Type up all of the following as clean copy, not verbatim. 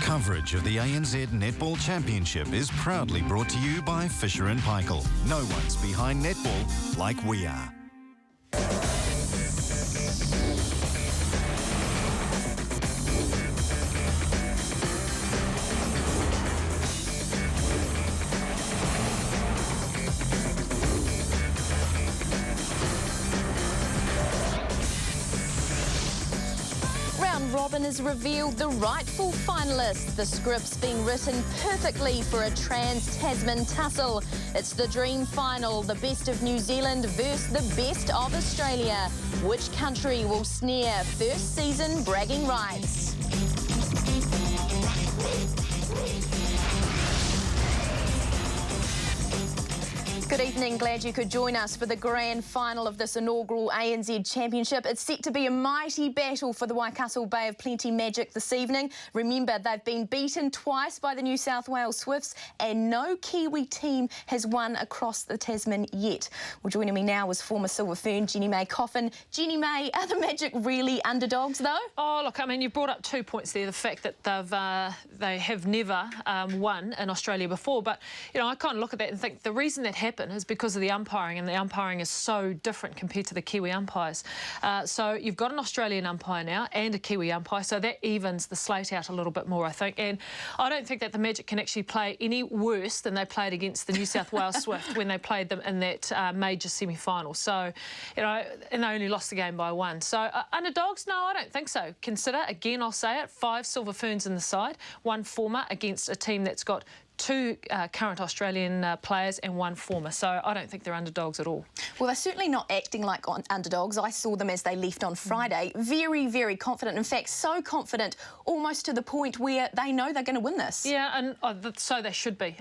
Coverage of the ANZ Netball Championship is proudly brought to you by Fisher & Paykel. No one's behind netball like we are. Robin has revealed the rightful finalists. The script's being written perfectly for a trans-Tasman tussle. It's the dream final, the best of New Zealand versus the best of Australia. Which country will snare first season bragging rights? Good evening, glad you could join us for the grand final of this inaugural ANZ Championship. It's set to be a mighty battle for the Waikato Bay of Plenty Magic this evening. Remember, they've been beaten twice by the New South Wales Swifts and no Kiwi team has won across the Tasman yet. Well, joining me now is former Silver Fern Jenny May Coffin. Jenny May, are the Magic really underdogs though? Oh, look, I mean, you brought up 2 points there. The fact that they have never won in Australia before. But, you know, I kind of look at that and think the reason that happened is because of the umpiring, and the umpiring is so different compared to the Kiwi umpires. So you've got an Australian umpire now and a Kiwi umpire, so that evens the slate out a little bit more, I think. And I don't think that the Magic can actually play any worse than they played against the New South Wales Swift when they played them in that major semi-final. So, you know, and they only lost the game by 1. So underdogs? No, I don't think so. Consider, again, I'll say it, 5 Silver Ferns in the side, 1 former against a team that's got 2 current Australian players and 1 former, so I don't think they're underdogs at all. Well, they're certainly not acting like underdogs. I saw them as they left on Friday. Very, very confident. In fact, so confident, almost to the point where they know they're going to win this. Yeah, and so they should be.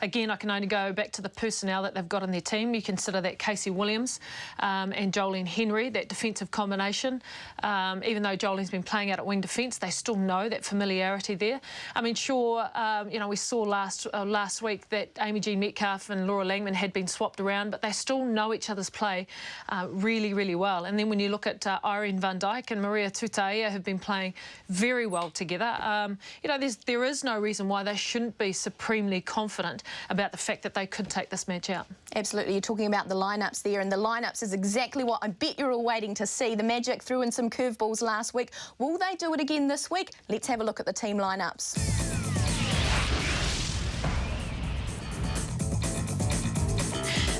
Again, I can only go back to the personnel that they've got on their team. You consider that Casey Williams and Jolene Henry, that defensive combination. Even though Jolene's been playing out at wing defence, they still know that familiarity there. I mean, sure, you know, we saw last week that Amy Jean Metcalf and Laura Langman had been swapped around, but they still know each other's play really, really well. And then when you look at Irene van Dijk and Maria Tutaia have been playing very well together, you know, there is no reason why they shouldn't be supremely confident about the fact that they could take this match out. Absolutely. You're talking about the lineups there, and the lineups is exactly what I bet you're all waiting to see. The Magic threw in some curveballs last week. Will they do it again this week? Let's have a look at the team lineups.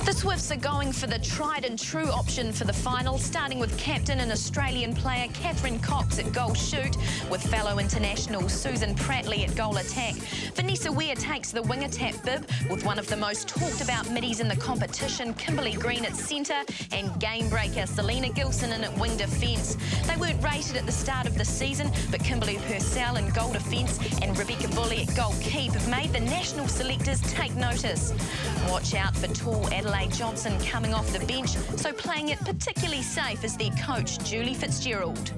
The Swifts are going for the tried and true option for the final, starting with captain and Australian player Catherine Cox at goal shoot, with fellow international Susan Prattley at goal attack. Vanessa Ware takes the wing attack bib, with one of the most talked about middies in the competition, Kimberly Green at centre, and game breaker Selena Gilson in at wing defence. They weren't rated at the start of the season, but Kimberly Purcell in goal defence and Rebecca Bully at goal keep have made the national selectors take notice. Watch out for tall Adelaide Johnson coming off the bench, so playing it particularly safe is their coach, Julie Fitzgerald.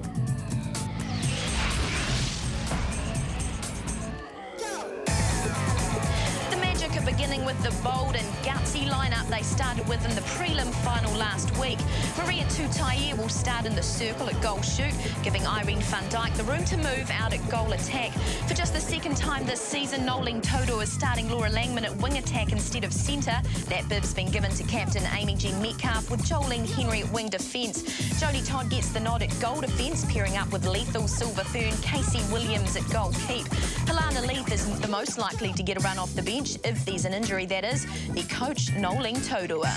Beginning with the bold and gutsy lineup they started with in the prelim final last week. Maria Tutaia will start in the circle at goal shoot, giving Irene van Dijk the room to move out at goal attack. For just the second time this season, Nolene Todo is starting Laura Langman at wing attack instead of centre. That bib's been given to captain Amy Jean Metcalf, with Jolene Henry at wing defence. Jodie Todd gets the nod at goal defence, pairing up with lethal Silver Fern Casey Williams at goal keep. Helena Leith is the most likely to get a run off the bench, if there's an injury, that is. The coach, Nolene Todua.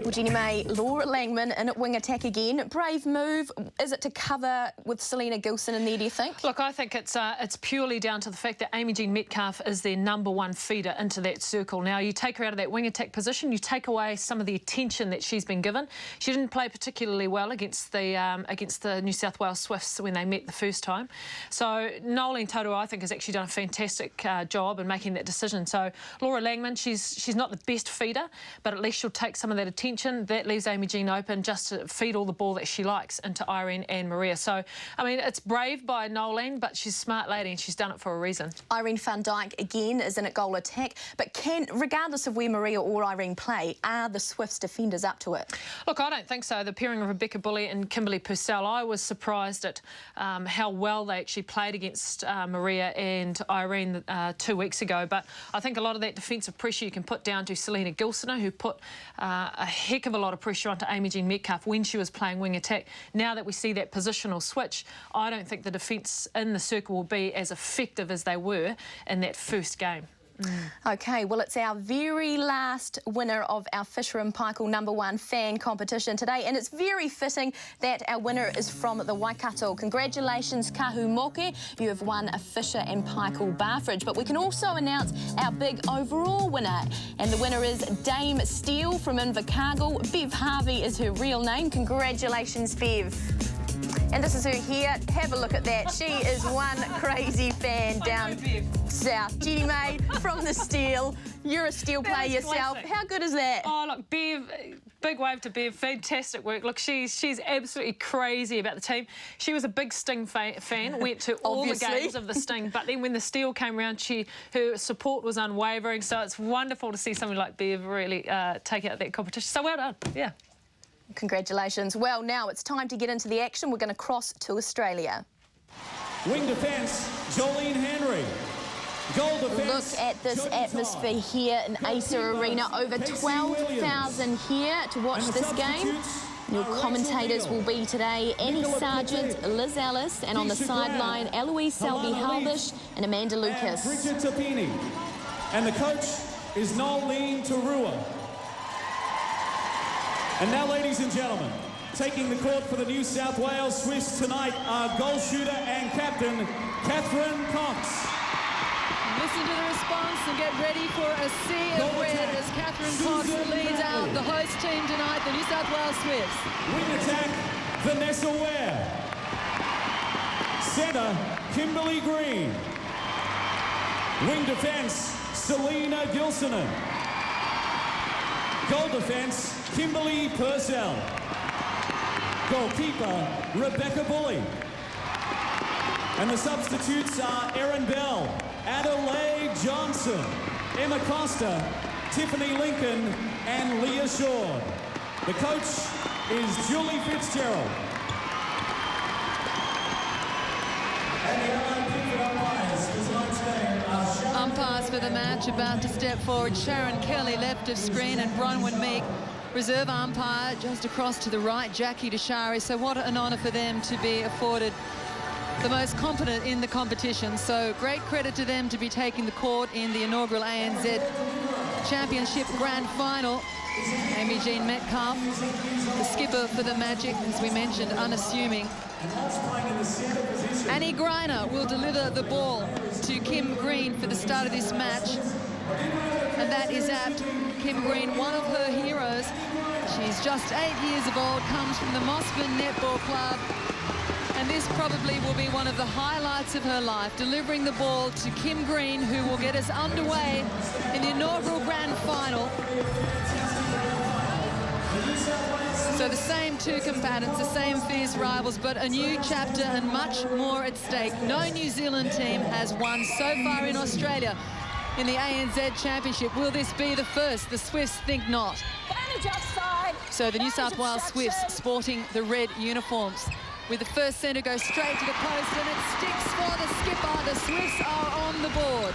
Well, Jenny May, Laura Langman in at wing attack again. Brave move. Is it to cover with Selena Gilson in there, do you think? Look, I think it's purely down to the fact that Amy Jean Metcalf is their _1 feeder into that circle. Now, you take her out of that wing attack position, you take away some of the attention that she's been given. She didn't play particularly well against the New South Wales Swifts when they met the first time. So Nolene Todua, I think, has actually done a fantastic job in making that decision. So Laura Langman, she's not the best feeder, but at least she'll take some of that attention contention, that leaves Amy Jean open just to feed all the ball that she likes into Irene and Maria. So, I mean, it's brave by Noeline, but she's a smart lady and she's done it for a reason. Irene van Dijk, again, is in at goal attack. But regardless of where Maria or Irene play, are the Swifts defenders up to it? Look, I don't think so. The pairing of Rebecca Bully and Kimberly Purcell, I was surprised at how well they actually played against Maria and Irene 2 weeks ago. But I think a lot of that defensive pressure you can put down to Selena Gilsoner, who put a heck of a lot of pressure onto Amy Jean Metcalf when she was playing wing attack. Now that we see that positional switch, I don't think the defence in the circle will be as effective as they were in that first game. OK, well, it's our very last winner of our Fisher and Paykel #1 fan competition today, and it's very fitting that our winner is from the Waikato. Congratulations, Kahu Moke. You have won a Fisher and Paykel bar fridge. But we can also announce our big overall winner, and the winner is Dame Steele from Invercargill. Bev Harvey is her real name. Congratulations, Bev. And this is her here. Have a look at that. She is one crazy fan down south. Jenny May from the Steel. You're a Steel player yourself. Classic. How good is that? Oh, look, Bev, big wave to Bev. Fantastic work. Look, she's absolutely crazy about the team. She was a big Sting fan, went to all the games of the Sting, but then when the Steel came around, her support was unwavering. So it's wonderful to see somebody like Bev really take out that competition. So well done. Yeah. Congratulations. Well, now it's time to get into the action. We're going to cross to Australia. Wing defence, Jolene Henry. Goal defence. Look at this atmosphere here in Acer Arena. Over 12,000 here to watch this game. Your commentators will be today Annie Sargent, Liz Ellis, and on the sideline, Eloise Selby-Halbish and Amanda Lucas. Bridget Tapini. And the coach is Noeline Tarua. And now, ladies and gentlemen, taking the court for the New South Wales Swifts tonight are goal shooter and captain, Catherine Cox. Listen to the response and get ready for a sea of red as Catherine Cox leads out the host team tonight, the New South Wales Swifts. Wing attack, Vanessa Ware. Centre, Kimberly Green. Wing defence, Selena Gilsonen. Goal defence, Kimberly Purcell. Goalkeeper, Rebecca Bully. And the substitutes are Erin Bell, Adelaide Johnson, Emma Costa, Tiffany Lincoln, and Leah Shaw. The coach is Julie Fitzgerald. And the umpires for tonight's game are Umpires for the match about to step forward. Sharon Kelly left of screen and Bronwyn Meek. Reserve umpire just across to the right, Jackie Deshari. So what an honour for them to be afforded the most competent in the competition. So great credit to them to be taking the court in the inaugural ANZ Championship Grand Final. Amy Jean Metcalf, the skipper for the Magic, as we mentioned, unassuming. Annie Greiner will deliver the ball to Kim Green for the start of this match. And that is apt. Kim Green, one of her heroes. She's just 8 years of old, comes from the Mossman Netball Club. And this probably will be one of the highlights of her life, delivering the ball to Kim Green, who will get us underway in the inaugural Grand Final. So the same two combatants, the same fierce rivals, but a new chapter and much more at stake. No New Zealand team has won so far in Australia in the ANZ Championship. Will this be the first? The Swifts think not. So the New South Wales Swifts sporting the red uniforms. With the first centre go straight to the post, and it sticks for the skipper. The Swifts are on the board.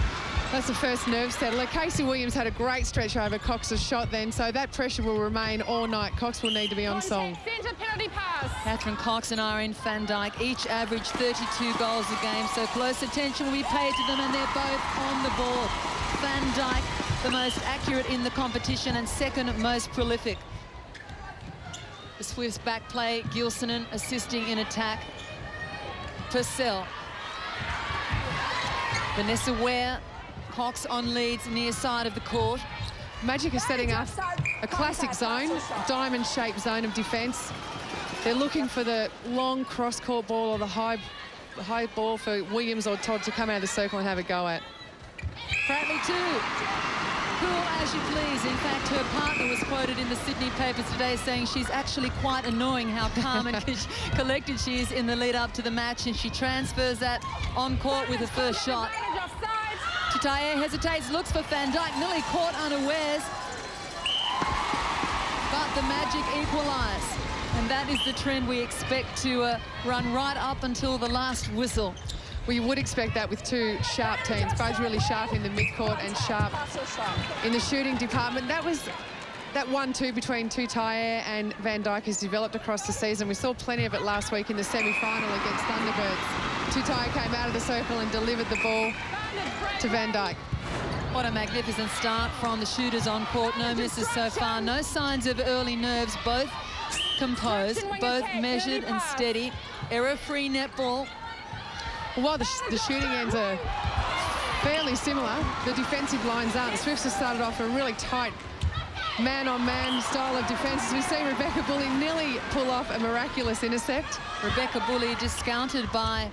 That's the first nerve settler. Casey Williams had a great stretch over Cox's shot then, so that pressure will remain all night. Cox will need to be on song. Centre penalty pass. Catherine Cox and Irene van Dijk each average 32 goals a game, so close attention will be paid to them, and they're both on the board. Van Dijk, the most accurate in the competition and second most prolific. The Swifts back play, Gilsonen assisting in attack. Purcell. Vanessa Ware. Cox on leads near side of the court. Magic is setting up a classic zone, diamond-shaped zone of defence. They're looking for the long cross-court ball or the high ball for Williams or Todd to come out of the circle and have a go at. Pratley too. Cool as you please. In fact, her partner was quoted in the Sydney papers today saying she's actually quite annoying how calm and collected she is in the lead up to the match, and she transfers that on court with her first shot. Tutaia hesitates, looks for Van Dijk, nearly caught unawares. But the Magic equalise. And that is the trend we expect to run right up until the last whistle. We would expect that with two sharp teams, both really sharp in the midcourt and sharp in the shooting department. That 1-2 between Tutaia and Van Dijk has developed across the season. We saw plenty of it last week in the semi-final against Thunderbirds. Tutaia came out of the circle and delivered the ball to Van Dijk. What a magnificent start from the shooters on court. No misses so far. No signs of early nerves. Both composed, both measured and steady. Error-free netball. While the shooting ends are fairly similar, the defensive lines aren't. The Swifts have started off a really tight man-on-man style of defence. As we see Rebecca Bully nearly pull off a miraculous intercept. Rebecca Bully discounted by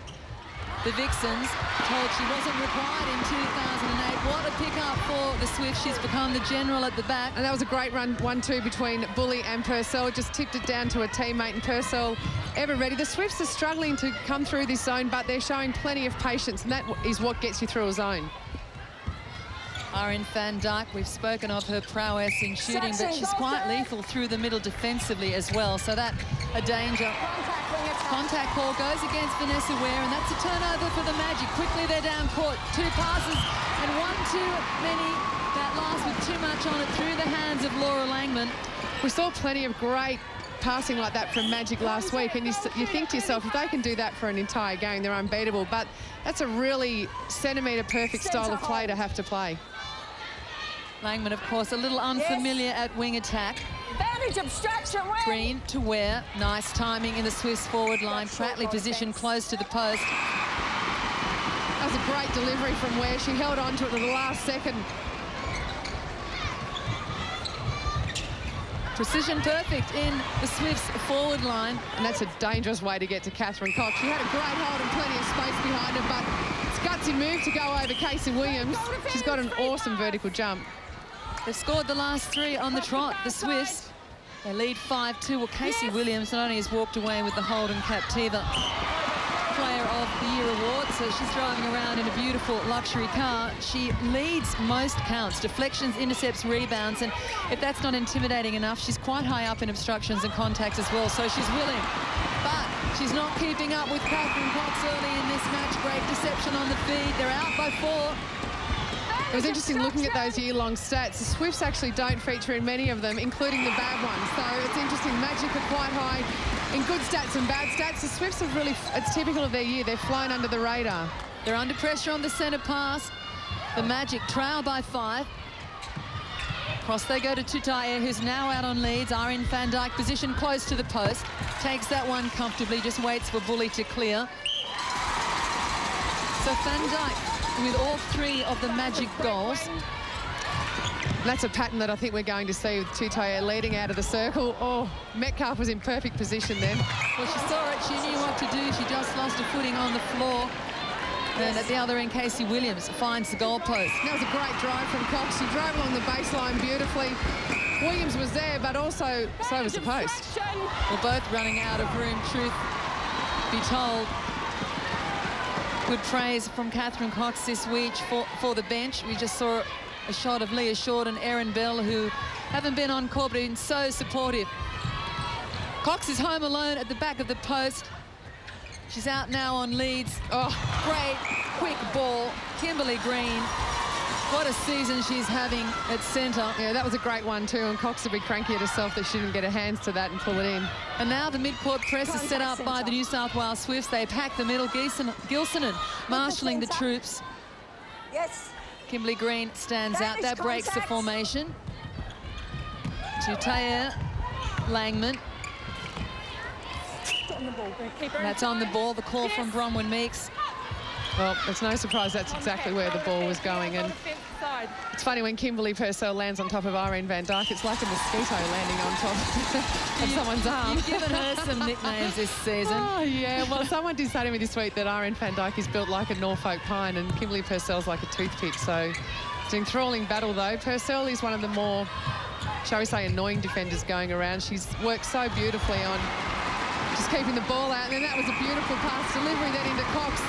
the Vixens, told she wasn't required in 2008. What a pick-up for the Swifts. She's become the general at the back. And that was a great run, 1-2 between Bully and Purcell. Just tipped it down to a teammate, and Purcell ever ready. The Swifts are struggling to come through this zone, but they're showing plenty of patience, and that is what gets you through a zone. Erin Van Dijk, we've spoken of her prowess in shooting, but she's quite lethal through the middle defensively as well, so that a danger. Contact call goes against Vanessa Ware, and that's a turnover for the Magic. Quickly they're down court, two passes, and one too many. That last with too much on it through the hands of Laura Langman. We saw plenty of great passing like that from Magic last week, and you think to yourself, if they can do that for an entire game, they're unbeatable. But that's a really centimetre perfect style of play to have to play. Langman, of course, a little unfamiliar at wing attack. Advantage obstruction. Green to Ware. Nice timing in the Swifts forward line. Pratley positioned close to the post. That was a great delivery from Ware. She held on to it at the last second. Precision perfect in the Swifts forward line. And that's a dangerous way to get to Catherine Cox. She had a great hold and plenty of space behind her, but it's a gutsy move to go over Casey Williams. She's got an awesome vertical jump. They've scored the last three on the trot, the Swifts. They lead 5-2. Well, Casey Williams not only has walked away with the Holden Captiva Player of the Year award, so she's driving around in a beautiful luxury car. She leads most counts, deflections, intercepts, rebounds, and if that's not intimidating enough, she's quite high up in obstructions and contacts as well, so she's willing. But she's not keeping up with Catherine Cox early in this match. Great deception on the feed. They're out by 4. It was interesting looking at those year-long stats. The Swifts actually don't feature in many of them, including the bad ones. So it's interesting. Magic are quite high in good stats and bad stats. The Swifts have really, it's typical of their year. They've flown under the radar. They're under pressure on the centre pass. The Magic trail by 5. Across they go to Tutaia, who's now out on leads. Erin Van Dijk positioned close to the post. Takes that one comfortably, just waits for Bully to clear. So Van Dijk with all 3 of the Magic goals. That's a pattern that I think we're going to see with Tutaia leading out of the circle. Oh, Metcalf was in perfect position then. Well, she saw it, she knew what to do. She just lost her footing on the floor. And at the other end, Casey Williams finds the goalpost. That was a great drive from Cox. She drove along the baseline beautifully. Williams was there, but also so was the post. Well, both running out of room, truth be told. Good praise from Catherine Cox this week for the bench. We just saw a shot of Leah Short and Erin Bell, who haven't been on court but been so supportive. Cox is home alone at the back of the post. She's out now on leads. Oh, great quick ball. Kimberly Green. What a season she's having at centre. Yeah, that was a great one too, and Cox will be cranky at herself that she didn't get her hands to that and pull it in. And now the mid-court press is set up by the New South Wales Swifts. They pack the middle. Gilsonen marshalling the troops. Yes. Kimberly Green stands out. That breaks the formation. Tutaia, Langman. That's on the ball. The call from Bronwyn Meeks. Well, it's no surprise that's exactly where the ball was going. And it's funny when Kimberly Purcell lands on top of Erin Van Dijk, it's like a mosquito landing on top of someone's arm. You've given her some nicknames this season. Oh, yeah. Well, someone did say to me this week that Erin Van Dijk is built like a Norfolk pine and Kimberly Purcell's like a toothpick. So It's an enthralling battle, though. Purcell is one of the more, shall we say, annoying defenders going around. She's worked so beautifully on just keeping the ball out. And then that was a beautiful pass delivery then into Cox.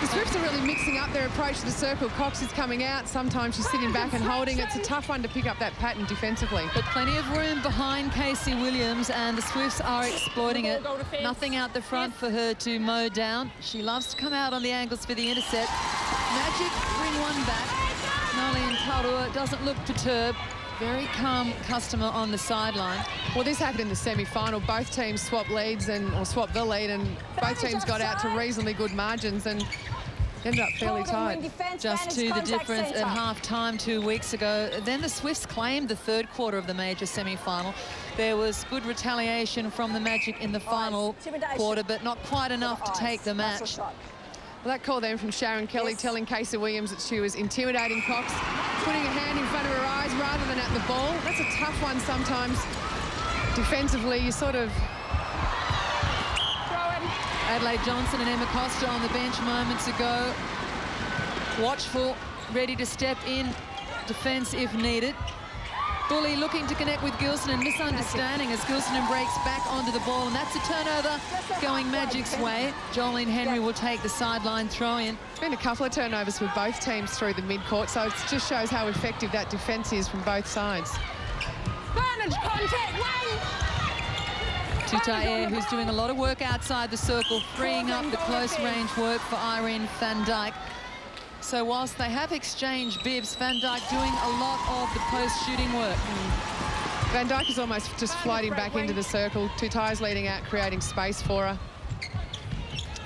The Swifts are really mixing up their approach to the circle. Cox is coming out. Sometimes she's sitting back and holding. It's a tough one to pick up that pattern defensively. But plenty of room behind Casey Williams, and the Swifts are exploiting it. Nothing out the front for her to mow down. She loves to come out on the angles for the intercept. Magic bring one back. Nolian Tarua doesn't look perturbed. Very calm customer on the sideline. Well, this happened in the semi-final. Both teams swapped leads or swapped the lead, and both teams got out to reasonably good margins and ended up fairly tight. Just to the difference at half-time 2 weeks ago. Then the Swifts claimed the third quarter of the major semi-final. There was good retaliation from the Magic in the final quarter, but not quite enough to take the match. Well, that call then from Sharon Kelly telling Casey Williams that she was intimidating Cox, putting a hand in front of her eyes rather than at the ball. That's a tough one sometimes. Defensively, you sort of... Adelaide Johnson and Emma Costa on the bench moments ago. Watchful, ready to step in defence if needed. Bully looking to connect with Gilson and misunderstanding as Gilson breaks back onto the ball, and that's a turnover going Magic's way. Jolene Henry will take the sideline throw-in. There's been a couple of turnovers for both teams through the mid-court, so it just shows how effective that defence is from both sides. Tutaia, who's doing a lot of work outside the circle, freeing up the close-range work for Irene van Dijk. So whilst they have exchanged bibs, Van Dijk doing a lot of the post-shooting work. Van Dijk is almost just floating back into the circle. Tutaia's leading out, creating space for her.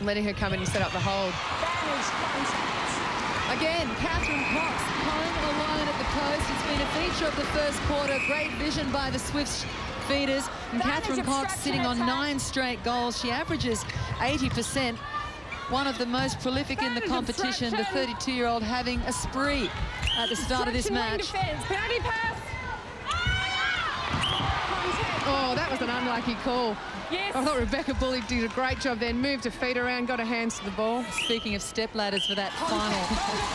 Letting her come in and set up the hold. Again, Catherine Cox home alone at the post. It's been a feature of the first quarter. Great vision by the Swifts feeders. And Catherine Cox sitting on 9 straight goals. She averages 80%. One of the most prolific in the competition, the 32-year-old having a spree at the start of this match. Oh, that was an unlucky call. Yes. I thought Rebecca Bully did a great job then. Moved her feet around, got her hands to the ball. Speaking of step ladders for that final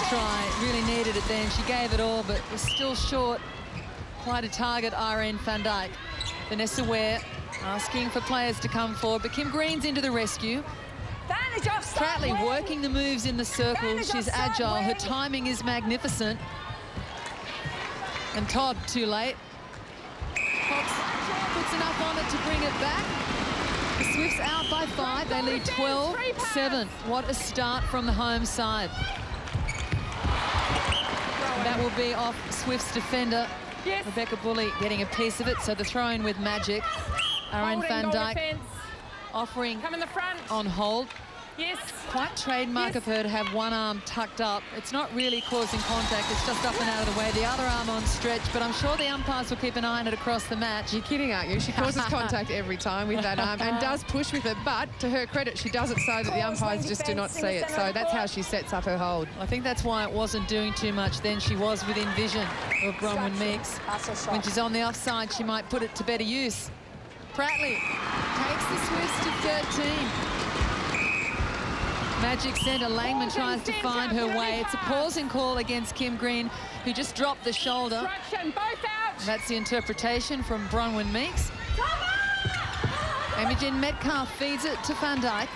try, really needed it then. She gave it all, but was still short. Quite a target, Irene van Dijk. Vanessa Ware asking for players to come forward, but Kim Green's into the rescue. Pratley working the moves in the circle. She's agile. Her timing is magnificent. And Todd, too late. Cox puts enough on it to bring it back. The Swifts out by 5. They lead 12-7. What a start from the home side. And that will be off Swifts defender. Yes. Rebecca Bully getting a piece of it. So the throw-in with Magic. Aaron van Dijk offering come in the front on hold. Yes. Quite trademark of her to have one arm tucked up. It's not really causing contact. It's just up and out of the way. The other arm on stretch, but I'm sure the umpires will keep an eye on it across the match. You're kidding, aren't you? She causes contact every time with that arm and does push with it, but to her credit, she does it so that the umpires just do not see it. So that's how she sets up her hold. I think that's why it wasn't doing too much then. She was within vision of Bronwyn Meeks. When she's on the offside, she might put it to better use. Pratley takes the Swifts to 13. Magic centre, Langman tries to find her way. It's a pausing call against Kim Green, who just dropped the shoulder. That's the interpretation from Bronwyn Meeks. Imogen Metcalf feeds it to Van Dijk.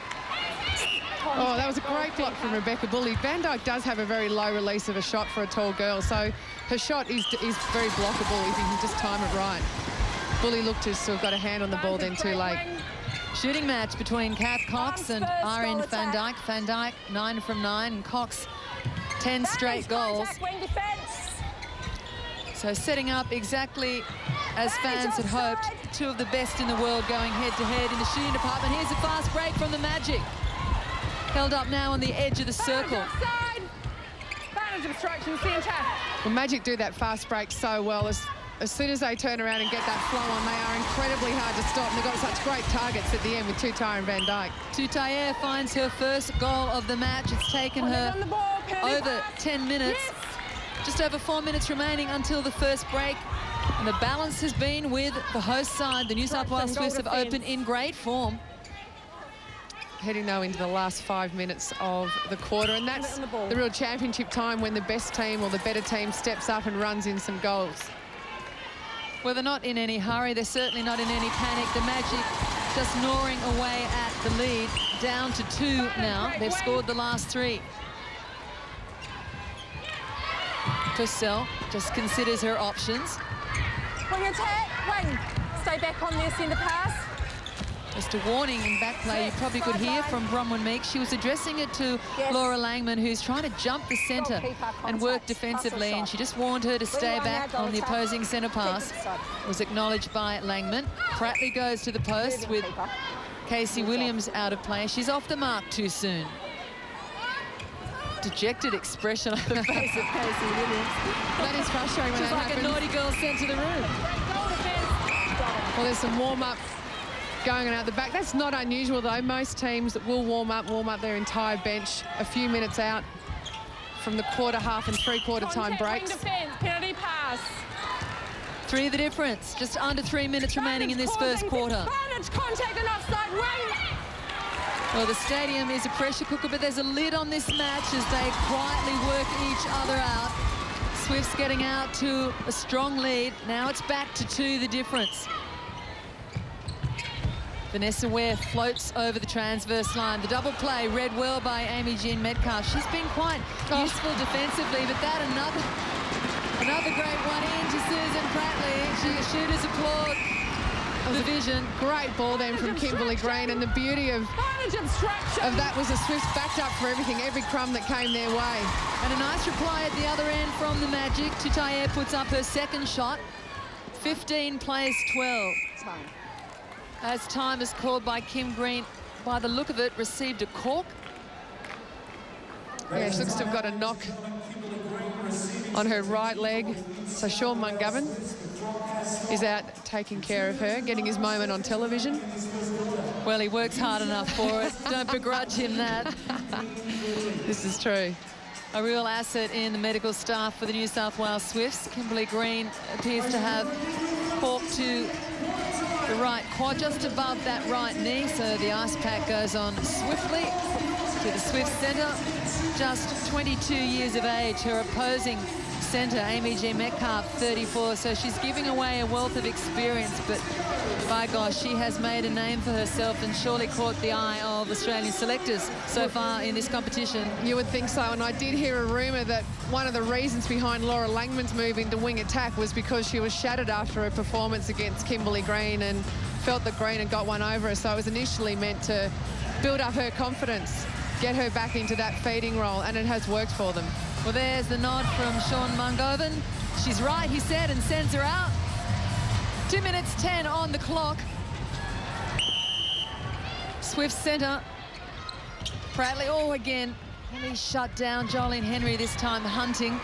Oh, that was a great block from Rebecca Bully. Van Dijk does have a very low release of a shot for a tall girl, so her shot is very blockable if you can just time it right. Bully looked to have got a hand on the ball then too late. Shooting match between Kath Cox and Irene van Dijk. Van Dijk 9 from 9, and Cox 10 straight goals. So setting up exactly as fans had hoped. 2 of the best in the world going head-to-head in the shooting department. Here's a fast break from the Magic. Held up now on the edge of the circle. Well, Magic do that fast break so well. As soon as they turn around and get that flow on, they are incredibly hard to stop. And they've got such great targets at the end with Tutaia and Van Dijk. Tutaia finds her first goal of the match. It's taken her over 10 minutes. Yes. Just over 4 minutes remaining until the first break. And the balance has been with the host side. The New South Wales Swifts have opened in great form. heading, though, into the last 5 minutes of the quarter. And that's the real championship time when the best team or the better team steps up and runs in some goals. Well, they're not in any hurry. They're certainly not in any panic. The Magic just gnawing away at the lead. Down to 2 now. They've scored the last 3. Purcell just considers her options. Wing attack, wing. Stay back on there, send a pass. Just a warning in back play you probably could hear from Bronwyn Meeks. She was addressing it to Laura Langman, who's trying to jump the centre and work defensively, and she just warned her to stay back on the opposing centre pass. It was acknowledged by Langman. Pratley goes to the post with Casey Williams out of play. She's off the mark too soon. Dejected expression on the face of Casey Williams. That is frustrating when She's that like happens. a naughty girl sent to the room. Well, there's some warm-up going on out the back. That's not unusual, though. Most teams will warm up their entire bench a few minutes out from the quarter, half and three-quarter time breaks. Defense, penalty pass. 3 the difference. Just under 3 minutes remaining in this first quarter. Advantage, contact and offside, wing. Well, the stadium is a pressure cooker, but there's a lid on this match as they quietly work each other out. Swifts getting out to a strong lead. Now it's back to 2 the difference. Vanessa Ware floats over the transverse line. The double play read well by Amy Jean Metcalf. She's been quite useful defensively, but that another great one in to Susan Pratley. Shooters applaud the vision. Great ball then from Kimberly Green, and the beauty of that was the Swifts backed up for everything, every crumb that came their way. And a nice reply at the other end from the Magic. Tutayer puts up her second shot. 15 plays 12. As time is called by Kim Green, by the look of it, received a cork. Yeah, she looks to have got a knock on her right leg. So Sean Mungovin is out taking care of her, getting his moment on television. Well, he works hard enough for it. Don't begrudge him that. This is true. A real asset in the medical staff for the New South Wales Swifts. Kimberly Green appears to have cork to the right quad, just above that right knee, so the ice pack goes on swiftly to the Swift centre. Just 22 years of age. Her opposing centre, Amy G. Metcalf, 34, so she's giving away a wealth of experience, but by gosh, she has made a name for herself and surely caught the eye of Australian selectors so far in this competition. You would think so, and I did hear a rumour that one of the reasons behind Laura Langman's move into wing attack was because she was shattered after her performance against Kimberly Green and felt that Green had got one over her, so it was initially meant to build up her confidence, get her back into that feeding role, and it has worked for them. Well, there's the nod from Sean Mungovin. She's right, he said, and sends her out. 2 minutes 10 on the clock. Swift centre. Pratley, oh, again. He's shut down. Jolene Henry this time hunting.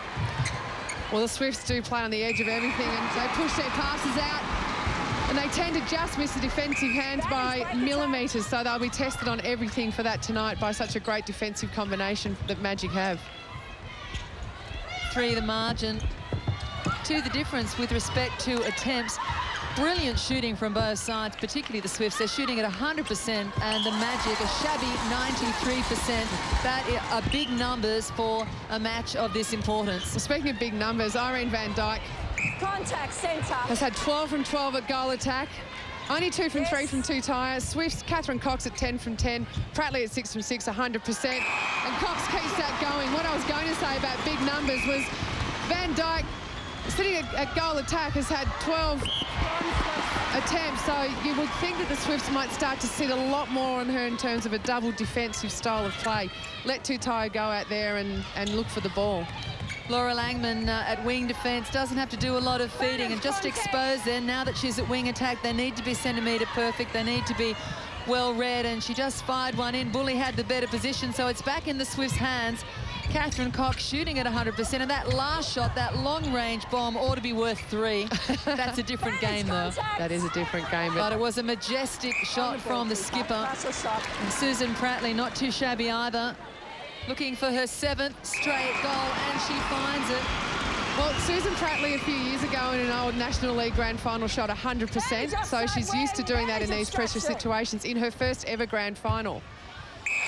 Well, the Swifts do play on the edge of everything, and they push their passes out, and they tend to just miss the defensive hands by millimetres, so they'll be tested on everything for that tonight by such a great defensive combination that Magic have. 3 the margin. 2 the difference with respect to attempts. Brilliant shooting from both sides, particularly the Swifts. They're shooting at 100%, and the Magic a shabby 93%. That are big numbers for a match of this importance. Well, speaking of big numbers, Irene Van Dyke Contact centre. has had 12 from 12 at goal attack. Only 2 from 3 from Tutayer. Swifts, Catherine Cox at 10 from 10. Pratley at 6 from 6, 100%. And Cox keeps that going. What I was going to say about big numbers was Van Dyke, sitting at goal attack, has had 12 attempts. So you would think that the Swifts might start to sit a lot more on her in terms of a double defensive style of play. Let Tutayer go out there and look for the ball. Laura Langman at wing defence doesn't have to do a lot of feeding and just expose there. Now that she's at wing attack, they need to be centimetre perfect. They need to be well read, and she just fired one in. Bully had the better position, so it's back in the Swifts' hands. Catherine Cox shooting at 100%, and that last shot, that long-range bomb, ought to be worth 3. That's a different game, though. That is a different game. But it was a majestic shot from the skipper. And Susan Pratley, not too shabby either. Looking for her 7th straight goal, and she finds it. Well, Susan Pratley a few years ago in an old National League Grand Final shot 100%, so she's used to doing that in these pressure situations in her first ever Grand Final.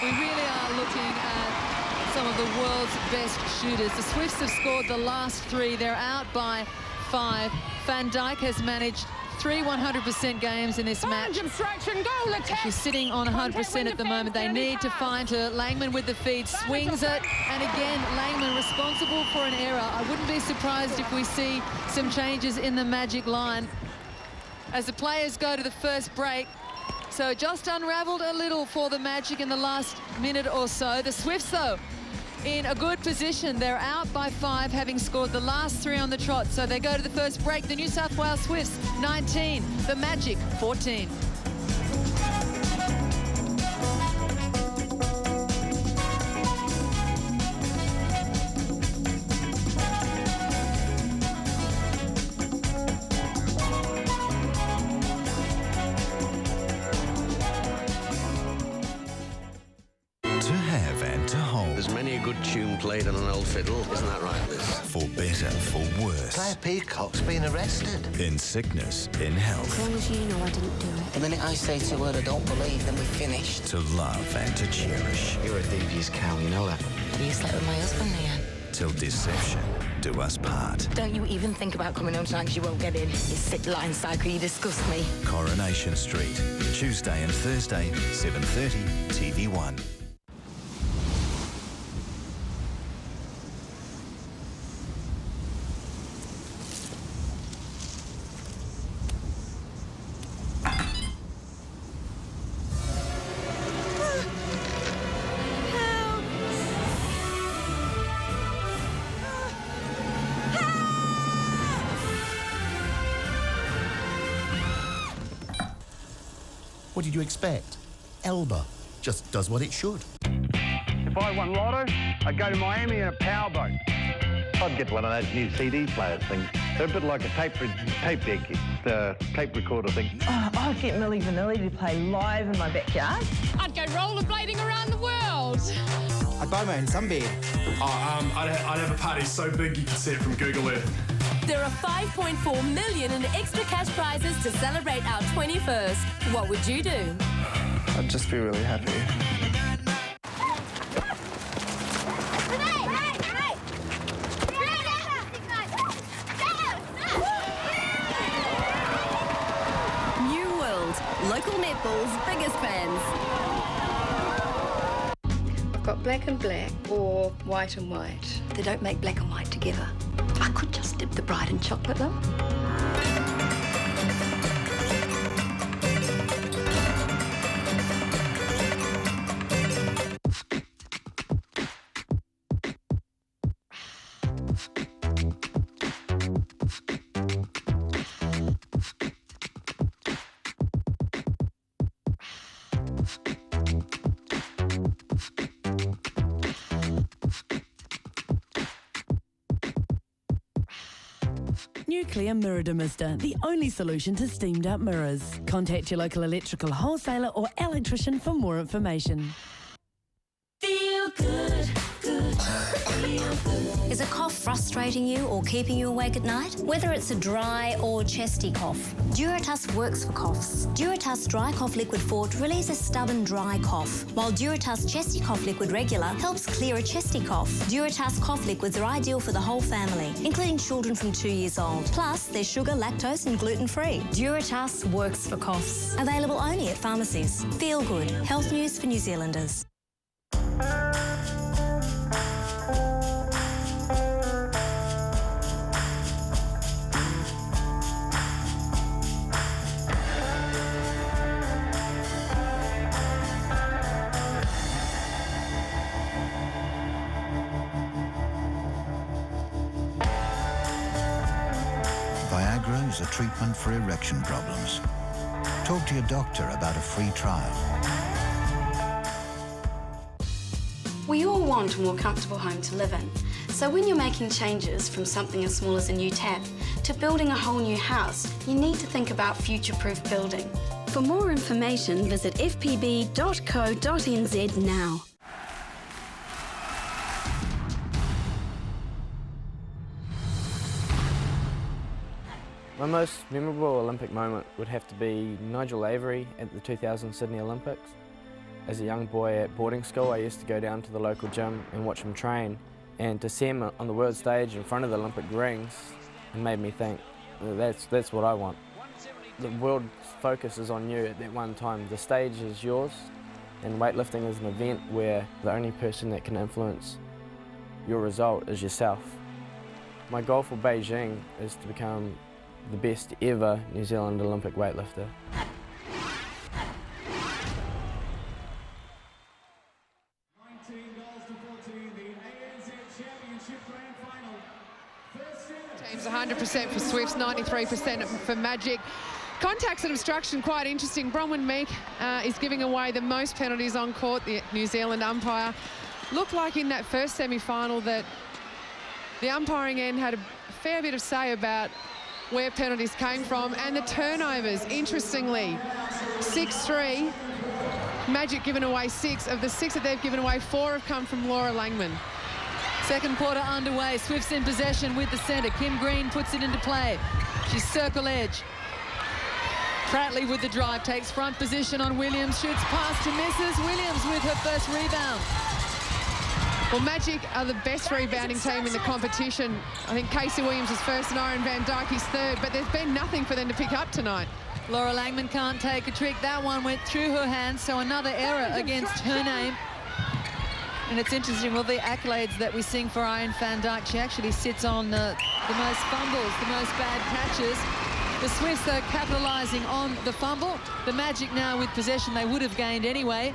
We really are looking at some of the world's best shooters. The Swifts have scored the last 3. They're out by 5. Van Dijk has managed 3 100% games in this match. She's sitting on 100% at the moment. They need to find her. Langman with the feed, swings it, and again, Langman responsible for an error. I wouldn't be surprised if we see some changes in the Magic line as the players go to the first break. So just unravelled a little for the Magic in the last minute or so. The Swifts, though, in a good position. They're out by 5, having scored the last 3 on the trot. So they go to the first break. The New South Wales Swifts, 19. The Magic, 14. To have and to hold. There's many a good tune played on an old fiddle, isn't that right, Liz? For better, for worse. Claire Peacock's been arrested. In sickness, in health. As long as you know I didn't do it. The minute I say to her I don't believe, then we're finished. To love and to cherish. You're a devious cow, you know that. You slept with my husband, Leanne. Till deception do us part. Don't you even think about coming home tonight because you won't get in. You sick lying psycho, you disgust me. Coronation Street. Tuesday and Thursday, 7:30, TV1. What did you expect? Elba just does what it should. If I won lotto, I'd go to Miami in a powerboat. I'd get one of those new CD player things. They're a bit like a tape deck, the tape recorder thing. Oh, I'd get Milli Vanilli to play live in my backyard. I'd go rollerblading around the world. I'd buy my own sunbed. I'd have a party so big you could see it from Google Earth. There are 5.4 million in extra cash prizes to celebrate our 21st. What would you do? I'd just be really happy. New World, local netball's biggest fans. I've got black and black or white and white. They don't make black and white together. I could just dip the bride in chocolate, though. Nuclear Mirror Demister, the only solution to steamed up mirrors. Contact your local electrical wholesaler or electrician for more information. Feel good, good, feel good. Is a cough frustrating you or keeping you awake at night? Whether it's a dry or chesty cough, Duratusk works for coughs. Duratusk Dry Cough Liquid Fort relieves a stubborn dry cough, while Duratusk Chesty Cough Liquid Regular helps clear a chesty cough. Duratusk cough liquids are ideal for the whole family, including children from 2 years old. Plus, they're sugar, lactose and gluten-free. Duratusk works for coughs. Available only at pharmacies. Feel good. Health news for New Zealanders. Viagra is a treatment for erection problems. Talk to your doctor about a free trial. We all want a more comfortable home to live in. So when you're making changes from something as small as a new tap to building a whole new house, you need to think about future-proof building. For more information, visit fpb.co.nz now. My most memorable Olympic moment would have to be Nigel Avery at the 2000 Sydney Olympics. As a young boy at boarding school, I used to go down to the local gym and watch him train, and to see him on the world stage in front of the Olympic rings, it made me think, that's what I want. The world's focus is on you at that one time. The stage is yours, and weightlifting is an event where the only person that can influence your result is yourself. My goal for Beijing is to become the best ever New Zealand Olympic weightlifter. Teams 100% for Swifts, 93% for Magic. Contacts and obstruction, quite interesting. Bronwyn Meek is giving away the most penalties on court, the New Zealand umpire. Looked like in that first semi-final that the umpiring end had a fair bit of say about where penalties came from, and the turnovers, interestingly, 6-3. Magic given away 6. Of the 6 that they've given away, 4 have come from Laura Langman. Second quarter underway. Swifts in possession with the centre. Kim Green puts it into play. She's circle edge. Pratley with the drive, takes front position on Williams, shoots past to misses. Williams with her first rebound. Well, Magic are the best rebounding team in the competition. I think Casey Williams is first and Iron Van Dyke is third, but there's been nothing for them to pick up tonight. Laura Langman can't take a trick. That one went through her hands, so another error against her name. And it's interesting, well, the accolades that we sing for Iron Van Dyke, she actually sits on the most fumbles, the most bad catches. The Swifts, though, capitalising on the fumble. The Magic now with possession they would have gained anyway.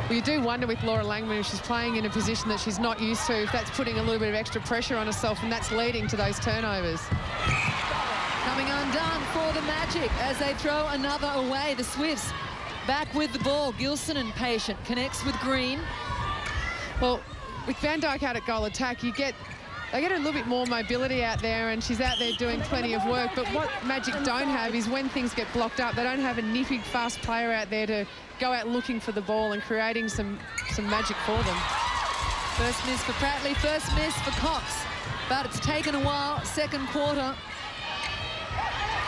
Well, you do wonder with Laura Langman, if she's playing in a position that she's not used to, if that's putting a little bit of extra pressure on herself, and that's leading to those turnovers. Coming undone for the Magic as they throw another away. The Swifts back with the ball. Gilson and Patient connects with Green. Well, with Van Dyke out at goal attack, they get a little bit more mobility out there, and she's out there doing plenty of work. But what Magic don't have is when things get blocked up, they don't have a nipping, fast player out there to go out looking for the ball and creating some magic for them. First miss for Pratley, first miss for Cox. But it's taken a while, second quarter.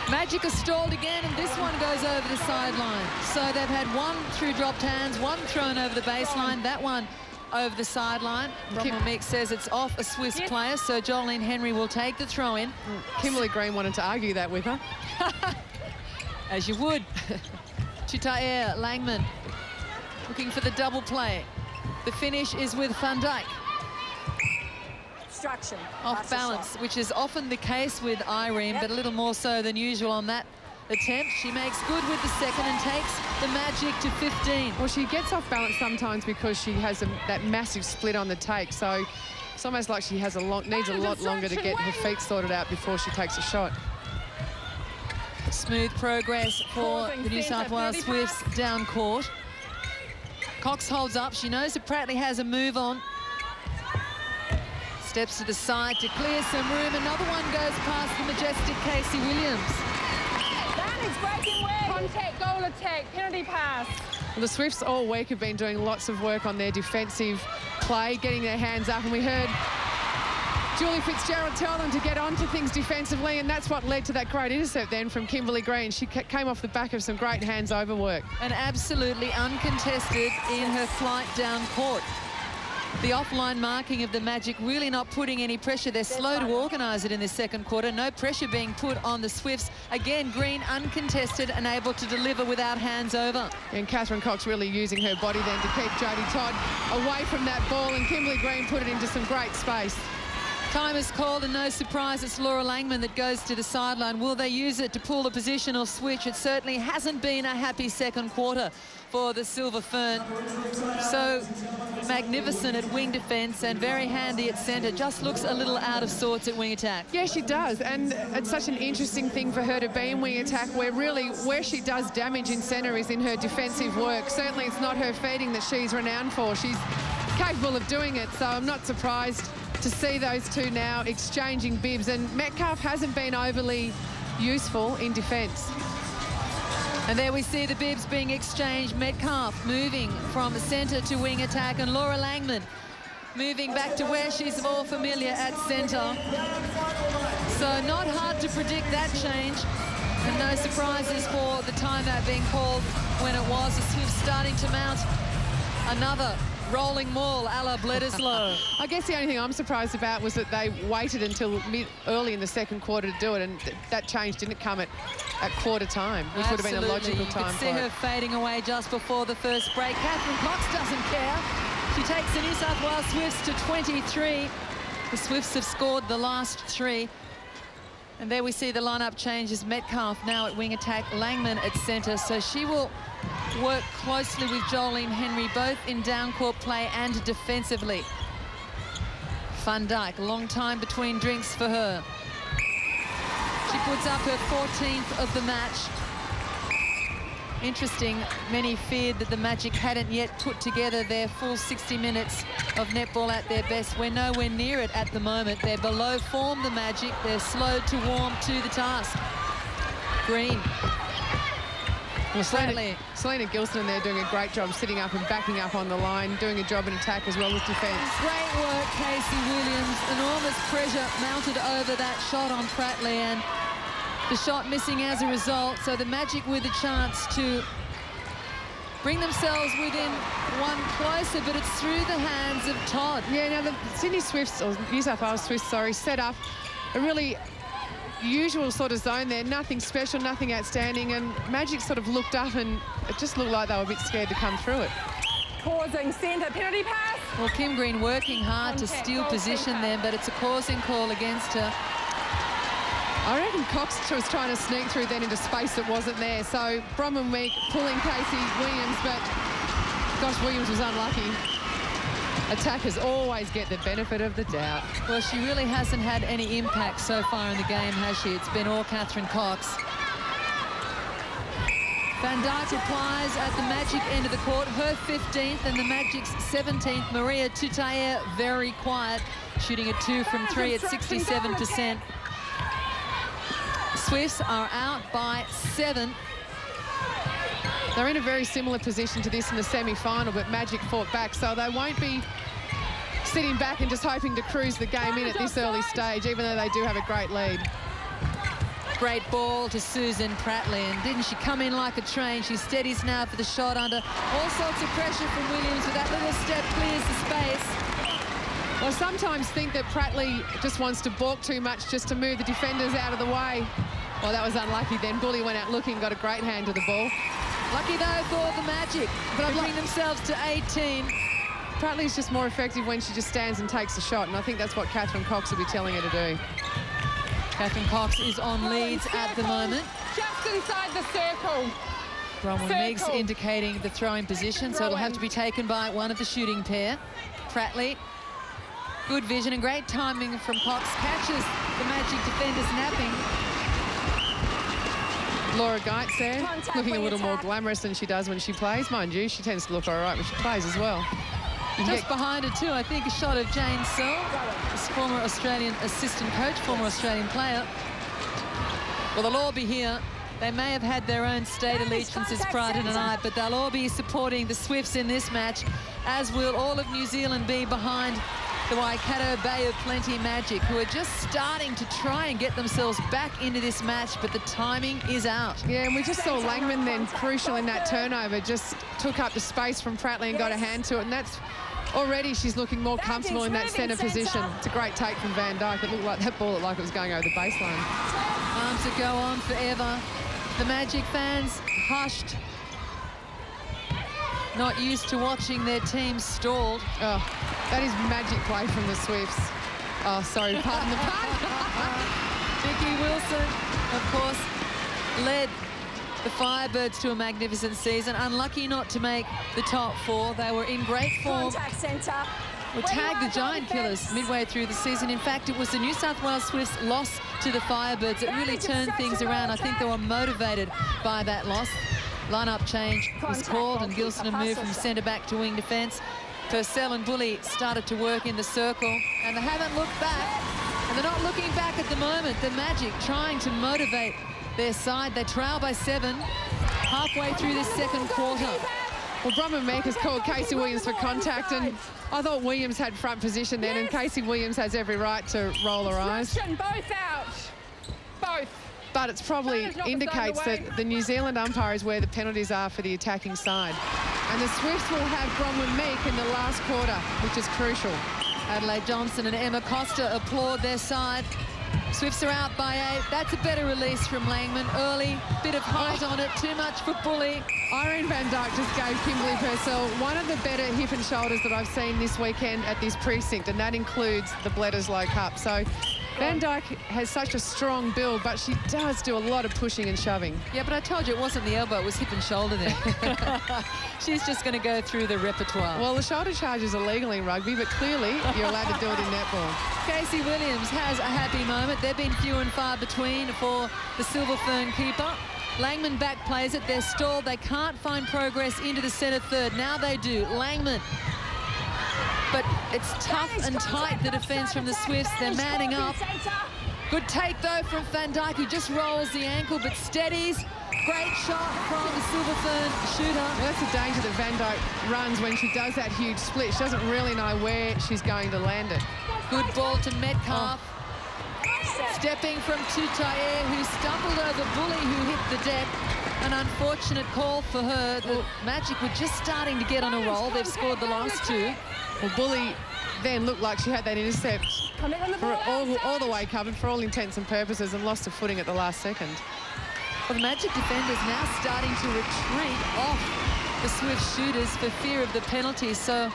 Magic has stalled again, and this one goes over the sideline. So they've had one through dropped hands, one thrown over the baseline, that one over the sideline. Bronwyn Meek says it's off a Swiss player, so Jolene Henry will take the throw-in. Kimberly Green wanted to argue that with her. As you would. Chitaer Langman looking for the double play. The finish is with Van Dyke. Obstruction. Off balance, which is often the case with Irene, but a little more so than usual on that attempt. She makes good with the second and takes the Magic to 15. Well, she gets off balance sometimes because she has that massive split on the take, so it's almost like she has needs a lot longer to get her feet sorted out before she takes a shot. Smooth progress for the New South Wales Swifts down court. Cox holds up. She knows that Pratley has a move on. Steps to the side to clear some room. Another one goes past the majestic Casey Williams. That is breaking away. Contact, goal attack, penalty pass. Well, the Swifts all week have been doing lots of work on their defensive play, getting their hands up, and we heard Julie Fitzgerald tell them to get onto things defensively, and that's what led to that great intercept then from Kimberly Green. She came off the back of some great hands-over work. And absolutely uncontested in her flight down court. The offline marking of the Magic really not putting any pressure. They're slow to organise it in this second quarter. No pressure being put on the Swifts. Again, Green uncontested and able to deliver without hands over. And Catherine Cox really using her body then to keep Jodie Todd away from that ball, and Kimberly Green put it into some great space. Time is called, and no surprise, it's Laura Langman that goes to the sideline. Will they use it to pull the positional switch? It certainly hasn't been a happy second quarter for the Silver Fern. So magnificent at wing defence and very handy at centre. Just looks a little out of sorts at wing attack. Yeah, she does, and it's such an interesting thing for her to be in wing attack, where she does damage in centre is in her defensive work. Certainly it's not her feeding that she's renowned for. She's capable of doing it, so I'm not surprised to see those two now exchanging bibs, and Metcalf hasn't been overly useful in defence. And there we see the bibs being exchanged. Metcalf moving from centre to wing attack, and Laura Langman moving back to where she's more familiar at centre. So not hard to predict that change. And no surprises for the timeout being called when it was. The Swifts starting to mount another rolling maul a la Bledisloe. I guess the only thing I'm surprised about was that they waited until early in the second quarter to do it, and that change didn't come at quarter time, which would have been a logical time You could see for her it. fading away just before the first break. Catherine Cox doesn't care. She takes the New South Wales Swifts to 23. The Swifts have scored the last 3. And there we see the lineup changes. Metcalf now at wing attack, Langman at centre. So she will work closely with Jolene Henry, both in down-court play and defensively. Van Dijk, long time between drinks for her. She puts up her 14th of the match. Interesting, many feared that the Magic hadn't yet put together their full 60 minutes of netball at their best. We're nowhere near it at the moment. They're below form, the Magic. They're slow to warm to the task. Green. Well, Selena Gilson there doing a great job sitting up and backing up on the line, doing a job in attack as well as defence. Great work, Casey Williams. Enormous pressure mounted over that shot on Pratley, and the shot missing as a result. So the Magic with a chance to bring themselves within one closer, but it's through the hands of Todd. Yeah, now the Sydney Swifts, or New South Wales Swifts, sorry, set up a really usual sort of zone there, nothing special, nothing outstanding, and Magic sort of looked up and it just looked like they were a bit scared to come through it. Causing centre, penalty pass. Well, Kim Green working hard to steal position then, but it's a causing call against her. I reckon Cox was trying to sneak through then into space that wasn't there, so Bronwyn Meek pulling Casey Williams, but gosh, Williams was unlucky. Attackers always get the benefit of the doubt. Well, she really hasn't had any impact so far in the game, has she? It's been all Catherine Cox. Van Dijk replies at the Magic end of the court, her 15th and the Magic's 17th. Maria Tutayer very quiet, shooting a 2 from 3 at 67%. Swifts are out by 7. They're in a very similar position to this in the semi-final, but Magic fought back, so they won't be sitting back and just hoping to cruise the game in at this early stage, even though they do have a great lead. Great ball to Susan Pratley, and didn't she come in like a train? She steadies now for the shot under all sorts of pressure from Williams, with that little step clears the space. Well, I sometimes think that Pratley just wants to balk too much just to move the defenders out of the way. Well, that was unlucky then. Bully went out looking, got a great hand to the ball. Lucky though for the Magic, but they bring themselves to 18. Pratley's just more effective when she just stands and takes a shot, and I think that's what Catherine Cox will be telling her to do. Catherine Cox is on leads at the moment. Just inside the circle. Bronwyn Meigs indicating the throwing position, so it'll have to be taken by one of the shooting pair. Pratley, good vision and great timing from Cox, catches the Magic defenders napping. Laura Geitz there, looking a little more glamorous than she does when she plays. Mind you, she tends to look all right when she plays as well. Just behind her too, I think, a shot of Jane Searle, this former Australian assistant coach, former Australian player. Well, they'll all be here. They may have had their own state allegiances prior to tonight, but they'll all be supporting the Swifts in this match, as will all of New Zealand be behind the Waikato Bay of Plenty Magic, who are just starting to try and get themselves back into this match, but the timing is out. Yeah, and we just saw Langman then, crucial in that turnover, just took up the space from Pratley and got a hand to it, and that's already she's looking more comfortable in that centre position. It's a great take from Van Dijk. It looked like that ball looked like it was going over the baseline. Arms that go on forever. The Magic fans hushed, not used to watching their team stalled. Oh, that is Magic play from the Swifts. Oh, sorry, pardon the pun. Vicky Wilson, of course, led the Firebirds to a magnificent season. Unlucky not to make the top 4. They were in great form. We tagged the Giant Killers midway through the season. In fact, it was the New South Wales Swifts' loss to the Firebirds that really turned things around. I think they were motivated by that loss. Lineup change was called, and Gilson had moved from centre back to wing defence. Purcell and Bully started to work in the circle, and they haven't looked back. And they're not looking back at the moment. The Magic trying to motivate their side. They trail by 7 halfway through this second quarter. Well, Bronwyn Meek has called Casey Williams for contact, and I thought Williams had front position then, and Casey Williams has every right to roll her eyes. Both out. Both. but it's probably indicates that the New Zealand umpire is where the penalties are for the attacking side. And the Swifts will have Bronwyn Meek in the last quarter, which is crucial. Adelaide Johnson and Emma Costa applaud their side. Swifts are out by 8. That's a better release from Langman. Early, bit of height on it, too much for Bully. Irene Van Dyke just gave Kimberly Purcell one of the better hip and shoulders that I've seen this weekend at this precinct, and that includes the Bledisloe Cup. So Van Dyke has such a strong build, but she does do a lot of pushing and shoving. Yeah, but I told you it wasn't the elbow, it was hip and shoulder there. She's just going to go through the repertoire. Well, the shoulder charge is illegal in rugby, but clearly you're allowed to do it in netball. Casey Williams has a happy moment. They've been few and far between for the Silver Fern keeper. Langman back plays it. They're stalled. They can't find progress into the centre third. Now they do. Langman. But it's tough and tight, the defence from the Swifts. They're manning up. Good take, though, from Van Dyke, who just rolls the ankle but steadies. Great shot from the Silver Fern shooter. Well, that's the danger that Van Dyke runs when she does that huge split. She doesn't really know where she's going to land it. Good ball to Metcalf. Stepping from Tutaye, who stumbled over Bully, who hit the deck. An unfortunate call for her. The Magic were just starting to get on a roll. They've scored the last 2. Well, Bully then looked like she had that intercept for all the way covered for all intents and purposes and lost her footing at the last second. Well, the Magic defenders now starting to retreat off the Swift shooters for fear of the penalty. So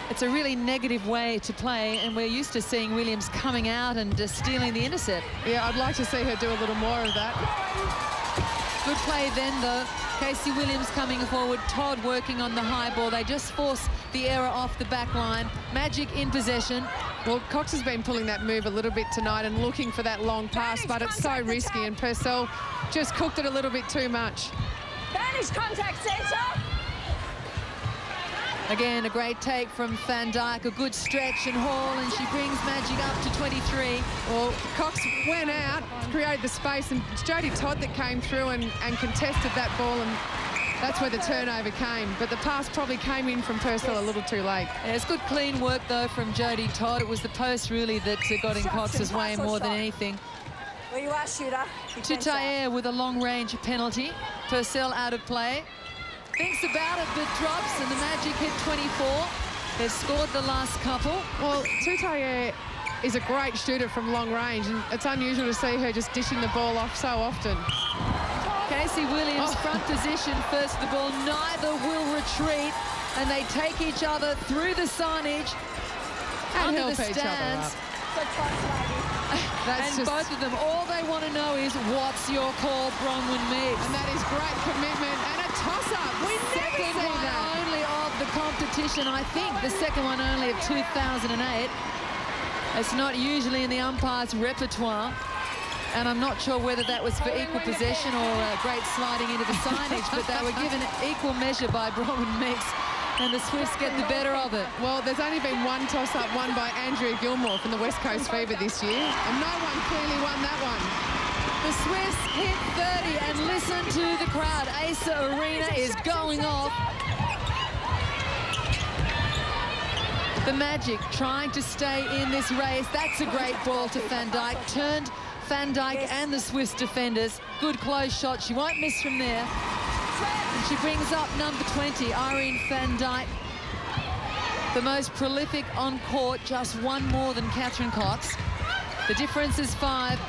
it's a really negative way to play, and we're used to seeing Williams coming out and stealing the intercept. Yeah, I'd like to see her do a little more of that. Good play then, though. Casey Williams coming forward, Todd working on the high ball. They just force the error off the back line. Magic in possession. Well, Cox has been pulling that move a little bit tonight and looking for that long pass, but it's so risky, and Purcell just cooked it a little bit too much. Vanish contact centre. Again, a great take from Van Dyke, a good stretch and haul, and she brings Magic up to 23. Well, Cox went out, created the space, and it's Jodie Todd that came through and contested that ball, and that's where the turnover came. But the pass probably came in from Purcell a little too late. Yeah, it's good clean work, though, from Jodie Todd. It was the post, really, that got in Cox's way more than anything. Where you are, shooter. Tutaye with a long-range penalty. Purcell out of play. Thinks about it, but drops, and the Magic hit 24. They've scored the last couple. Well, Tutaye is a great shooter from long range, and it's unusual to see her just dishing the ball off so often. Casey Williams, front position, first the ball. Neither will retreat, and they take each other through the signage and under help the each other stands. That's and both of them, all they want to know is, what's your call, Bronwyn Meeks? And that is great commitment and a toss-up. We never Second see one that. only of the competition, I think. The second one only of 2008. It's not usually in the umpire's repertoire. And I'm not sure whether that was for equal possession or great sliding into the signage, but they were given equal measure by Bronwyn Meeks, and the Swifts get the better of it. Well, there's only been one toss-up won by Andrea Gilmore from the West Coast Fever this year, and no one clearly won that one. The Swifts hit 30, and listen to the crowd. Asa Arena is going off. The Magic trying to stay in this race. That's a great ball to Van Dyke. Turned Van Dyke and the Swifts defenders. Good close shot. She won't miss from there. And she brings up number 20, Irene Van Dyke. The most prolific on court, just one more than Catherine Cox. The difference is 5.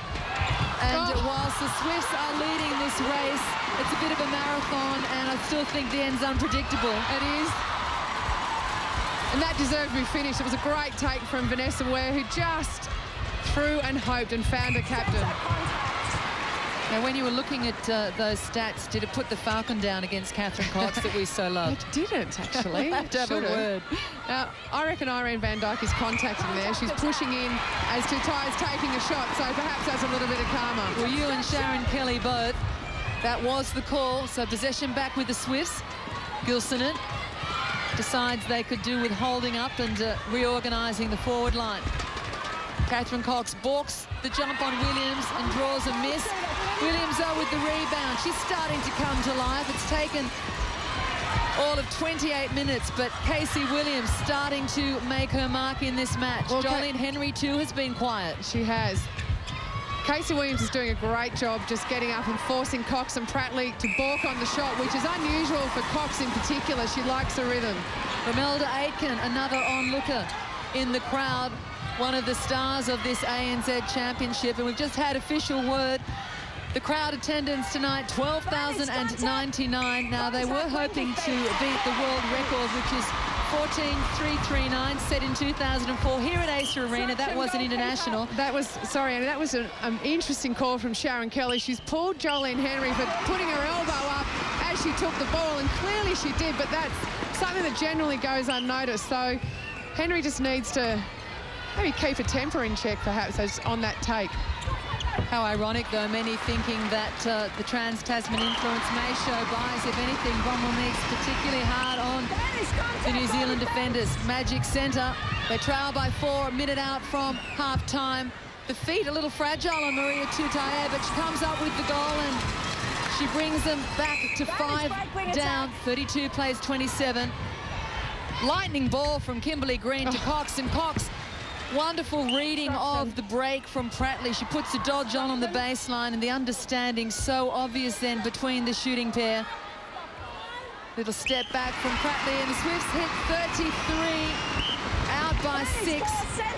And whilst the Swifts are leading this race, it's a bit of a marathon, and I still think the end's unpredictable. It is. And that deserved to be finished. It was a great take from Vanessa Ware, who just threw and hoped and found a captain. Now, when you were looking at those stats, did it put the Falcon down against Catherine Cox that we so loved? It didn't, actually. Have to have a word. Now, I reckon Irene Van Dyke is contacting there. She's pushing in as Tutaye's taking a shot, so perhaps that's a little bit of karma. Well, you and Sharon Kelly both. That was the call. So possession back with the Swifts. Gilsonen decides they could do with holding up and reorganising the forward line. Catherine Cox balks the jump on Williams and draws a miss. Williams, though, with the rebound. She's starting to come to life. It's taken all of 28 minutes, but Casey Williams starting to make her mark in this match. Well, Jolene Henry, too, has been quiet. She has. Casey Williams is doing a great job just getting up and forcing Cox and Prattley to balk on the shot, which is unusual for Cox in particular. She likes the rhythm. Romelda Aitken, another onlooker in the crowd, one of the stars of this ANZ Championship, and we've just had official word. The crowd attendance tonight, 12,099. Now, they were hoping to beat the world record, which is 14,339, set in 2004 here at Acer Arena. That was an international. That was, sorry, Anna, that was an interesting call from Sharon Kelly. She's pulled Jolene Henry for putting her elbow up as she took the ball, and clearly she did, but that's something that generally goes unnoticed. So Henry just needs to maybe keep her temper in check, perhaps, as on that take. How ironic, though, many thinking that the Trans-Tasman influence may show bias. If anything, Bromwell Meeks particularly hard on the New Zealand defenders. Magic centre. They trail by 4, a minute out from half-time. The feet a little fragile on Maria Tutaia, but she comes up with the goal and she brings them back to 5 down. 32 plays 27. Lightning ball from Kimberly Green to Cox, and Cox, wonderful reading of the break from Prattley. She puts a dodge on the baseline, and the understanding so obvious then between the shooting pair. Little step back from Prattley, and the Swifts hit 33, out by 6.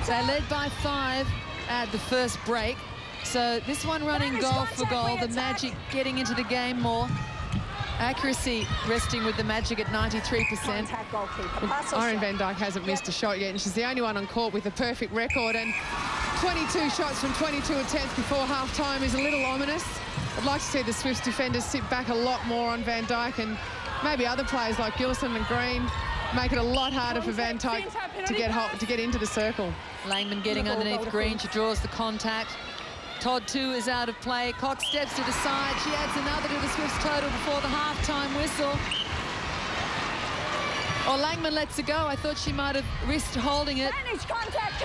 They led by 5 at the first break. So this one running goal for goal. The Magic getting into the game more. Accuracy resting with the Magic at 93%. Irene van Dijk hasn't missed a shot yet, and she's the only one on court with a perfect record, and 22 shots from 22 attempts before half-time is a little ominous. I'd like to see the Swifts defenders sit back a lot more on Van Dijk, and maybe other players like Gilson and Green make it a lot harder for Van Dijk to get into the circle. Langman getting underneath Green. She draws the contact. Todd, too, is out of play. Cox steps to the side. She adds another to the Swifts total before the half-time whistle. Oh, Langman lets it go. I thought she might have risked holding it.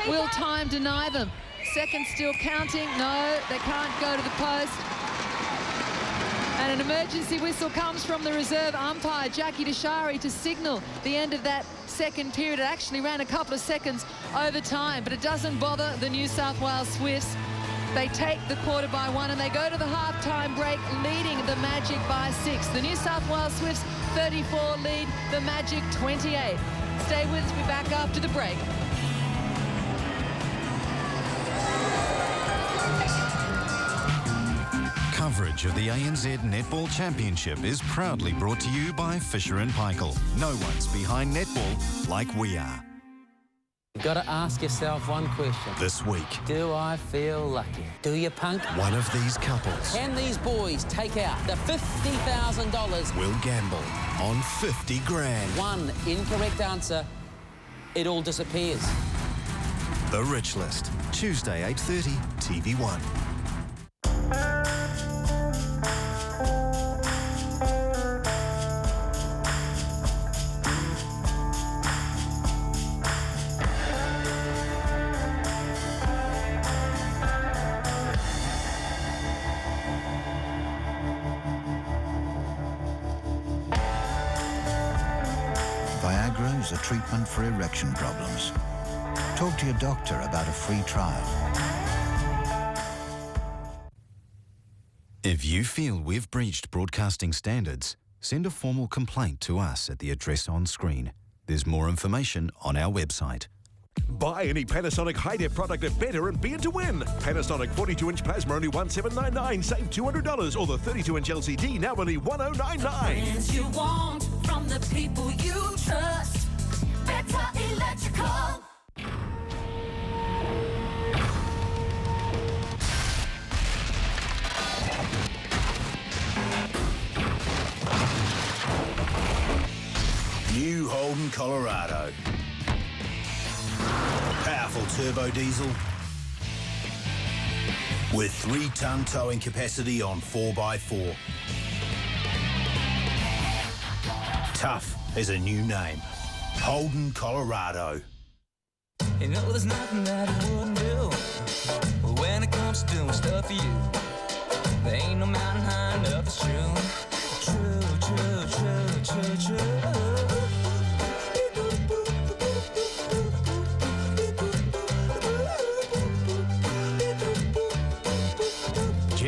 Will time deny them? Seconds still counting. No, they can't go to the post. And an emergency whistle comes from the reserve umpire, Jackie Deshari, to signal the end of that second period. It actually ran a couple of seconds over time, but it doesn't bother the New South Wales Swifts. They take the quarter by 1, and they go to the half-time break leading the Magic by 6. The New South Wales Swifts 34 lead the Magic 28. Stay with us, we'll be back after the break. Coverage of the ANZ Netball Championship is proudly brought to you by Fisher & Paykel. No one's behind netball like we are. You've got to ask yourself one question. This week. Do I feel lucky? Do you, punk? One of these couples. Can these boys take out the $50,000? Will gamble on 50 grand. One incorrect answer, it all disappears. The Rich List. Tuesday, 8:30, TV1. Viagra is a treatment for erection problems. Talk to your doctor about a free trial. If you feel we've breached broadcasting standards, send a formal complaint to us at the address on screen. There's more information on our website. Buy any Panasonic high-def product at Better and be in to win. Panasonic 42-inch plasma only $1,799. Save $200. Or the 32-inch LCD now only $1,099. Brands you want from the people you trust. Better Electrical. New Holden Colorado. Powerful turbo diesel with 3-ton towing capacity on 4x4. Tough is a new name. Holden Colorado. You know there's nothing that I wouldn't do when it comes to doing stuff for you. There ain't no mountain high enough, it's true. True, true, true, true, true.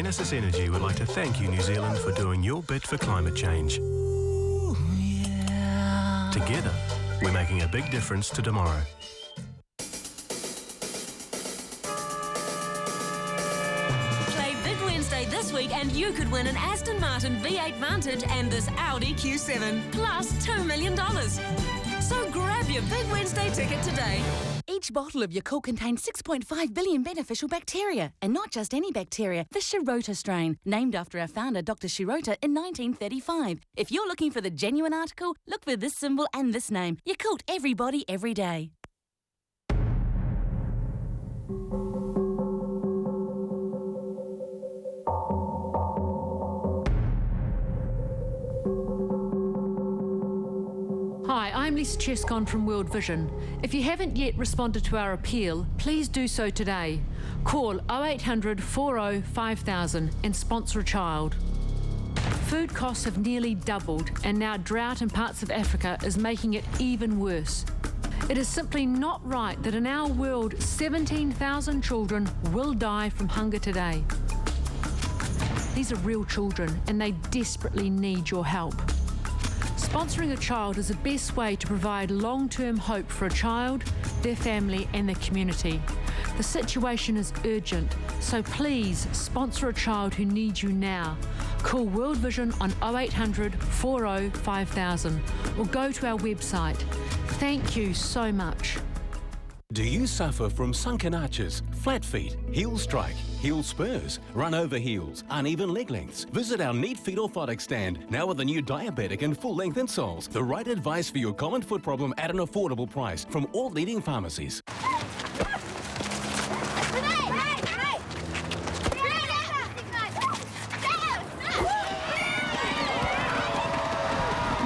Genesis Energy would like to thank you, New Zealand, for doing your bit for climate change. Together, we're making a big difference to tomorrow. Play Big Wednesday this week and you could win an Aston Martin V8 Vantage and this Audi Q7, plus $2 million. So grab your Big Wednesday ticket today. Each bottle of Yakult contains 6.5 billion beneficial bacteria, and not just any bacteria, the Shirota strain, named after our founder, Dr. Shirota, in 1935. If you're looking for the genuine article, look for this symbol and this name. Yakult, everybody, every day. Hi, I'm Lisa Chescon from World Vision. If you haven't yet responded to our appeal, please do so today. Call 0800 40 5000 and sponsor a child. Food costs have nearly doubled, and now drought in parts of Africa is making it even worse. It is simply not right that in our world, 17,000 children will die from hunger today. These are real children, and they desperately need your help. Sponsoring a child is the best way to provide long-term hope for a child, their family and their community. The situation is urgent, so please sponsor a child who needs you now. Call World Vision on 0800 40 5000 or go to our website. Thank you so much. Do you suffer from sunken arches, flat feet, heel strike, heel spurs, run over heels, uneven leg lengths? Visit our neat feet orthotic stand, now with the new diabetic and full-length insoles. The right advice for your common foot problem at an affordable price from all leading pharmacies.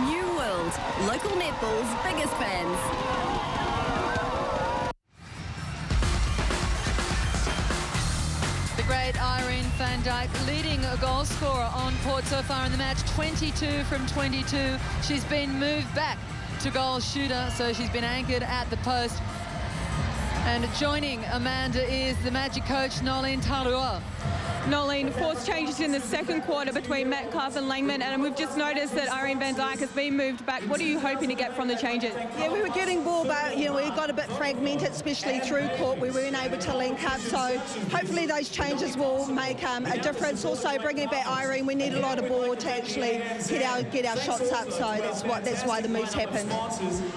New World, local netball's biggest fans. Great Irene van Dijk, leading goal scorer on Port so far in the match, 22 from 22. She's been moved back to goal shooter, so she's been anchored at the post. And joining Amanda is the Magic coach, Nolene Tarua. Nolene, forced changes in the second quarter between Metcalf and Langman, and we've just noticed that Irene van Dijk has been moved back. What are you hoping to get from the changes? Yeah, we were getting ball, but we got a bit fragmented, especially through court. We weren't able to link up, so hopefully those changes will make a difference. Also, bringing back Irene, we need a lot of ball to actually get our shots up, so that's why the moves happened.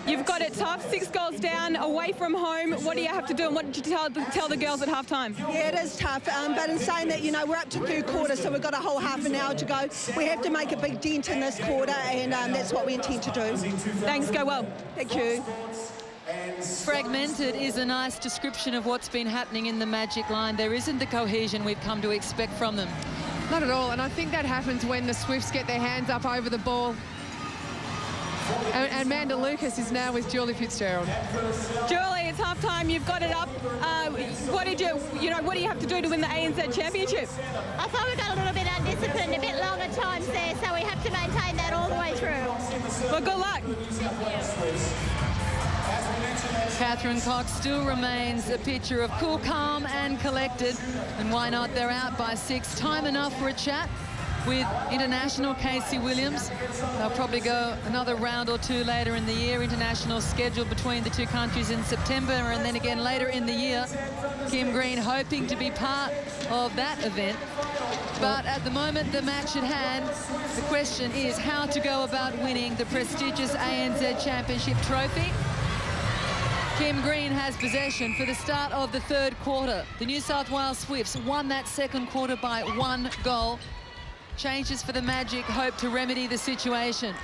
You've got it tough, 6 goals down, away from home. What do you have to do, and what did you tell the girls at halftime? Yeah, it is tough, but in saying that, we're up to third quarter, so we've got a whole half an hour to go. We have to make a big dent in this quarter, and that's what we intend to do. Thanks, go well. Thank you. Fragmented is a nice description of what's been happening in the Magic line. There isn't the cohesion we've come to expect from them. Not at all, and I think that happens when the Swifts get their hands up over the ball. And Amanda Lucas is now with Julie Fitzgerald. Julie, it's half time. You've got it up. What do you have to do to win the ANZ Championship? I thought we got a little bit undisciplined, a bit longer times there, so we have to maintain that all the way through. Well, good luck. Catherine Cox still remains a picture of cool, calm and collected. And why not? They're out by 6. Time enough for a chat with international Casey Williams. They'll probably go another round or two later in the year. International schedule between the two countries in September, and then again later in the year. Kim Green hoping to be part of that event. But at the moment, the match at hand, the question is how to go about winning the prestigious ANZ Championship trophy. Kim Green has possession for the start of the third quarter. The New South Wales Swifts won that second quarter by 1 goal. Changes for the Magic hope to remedy the situation.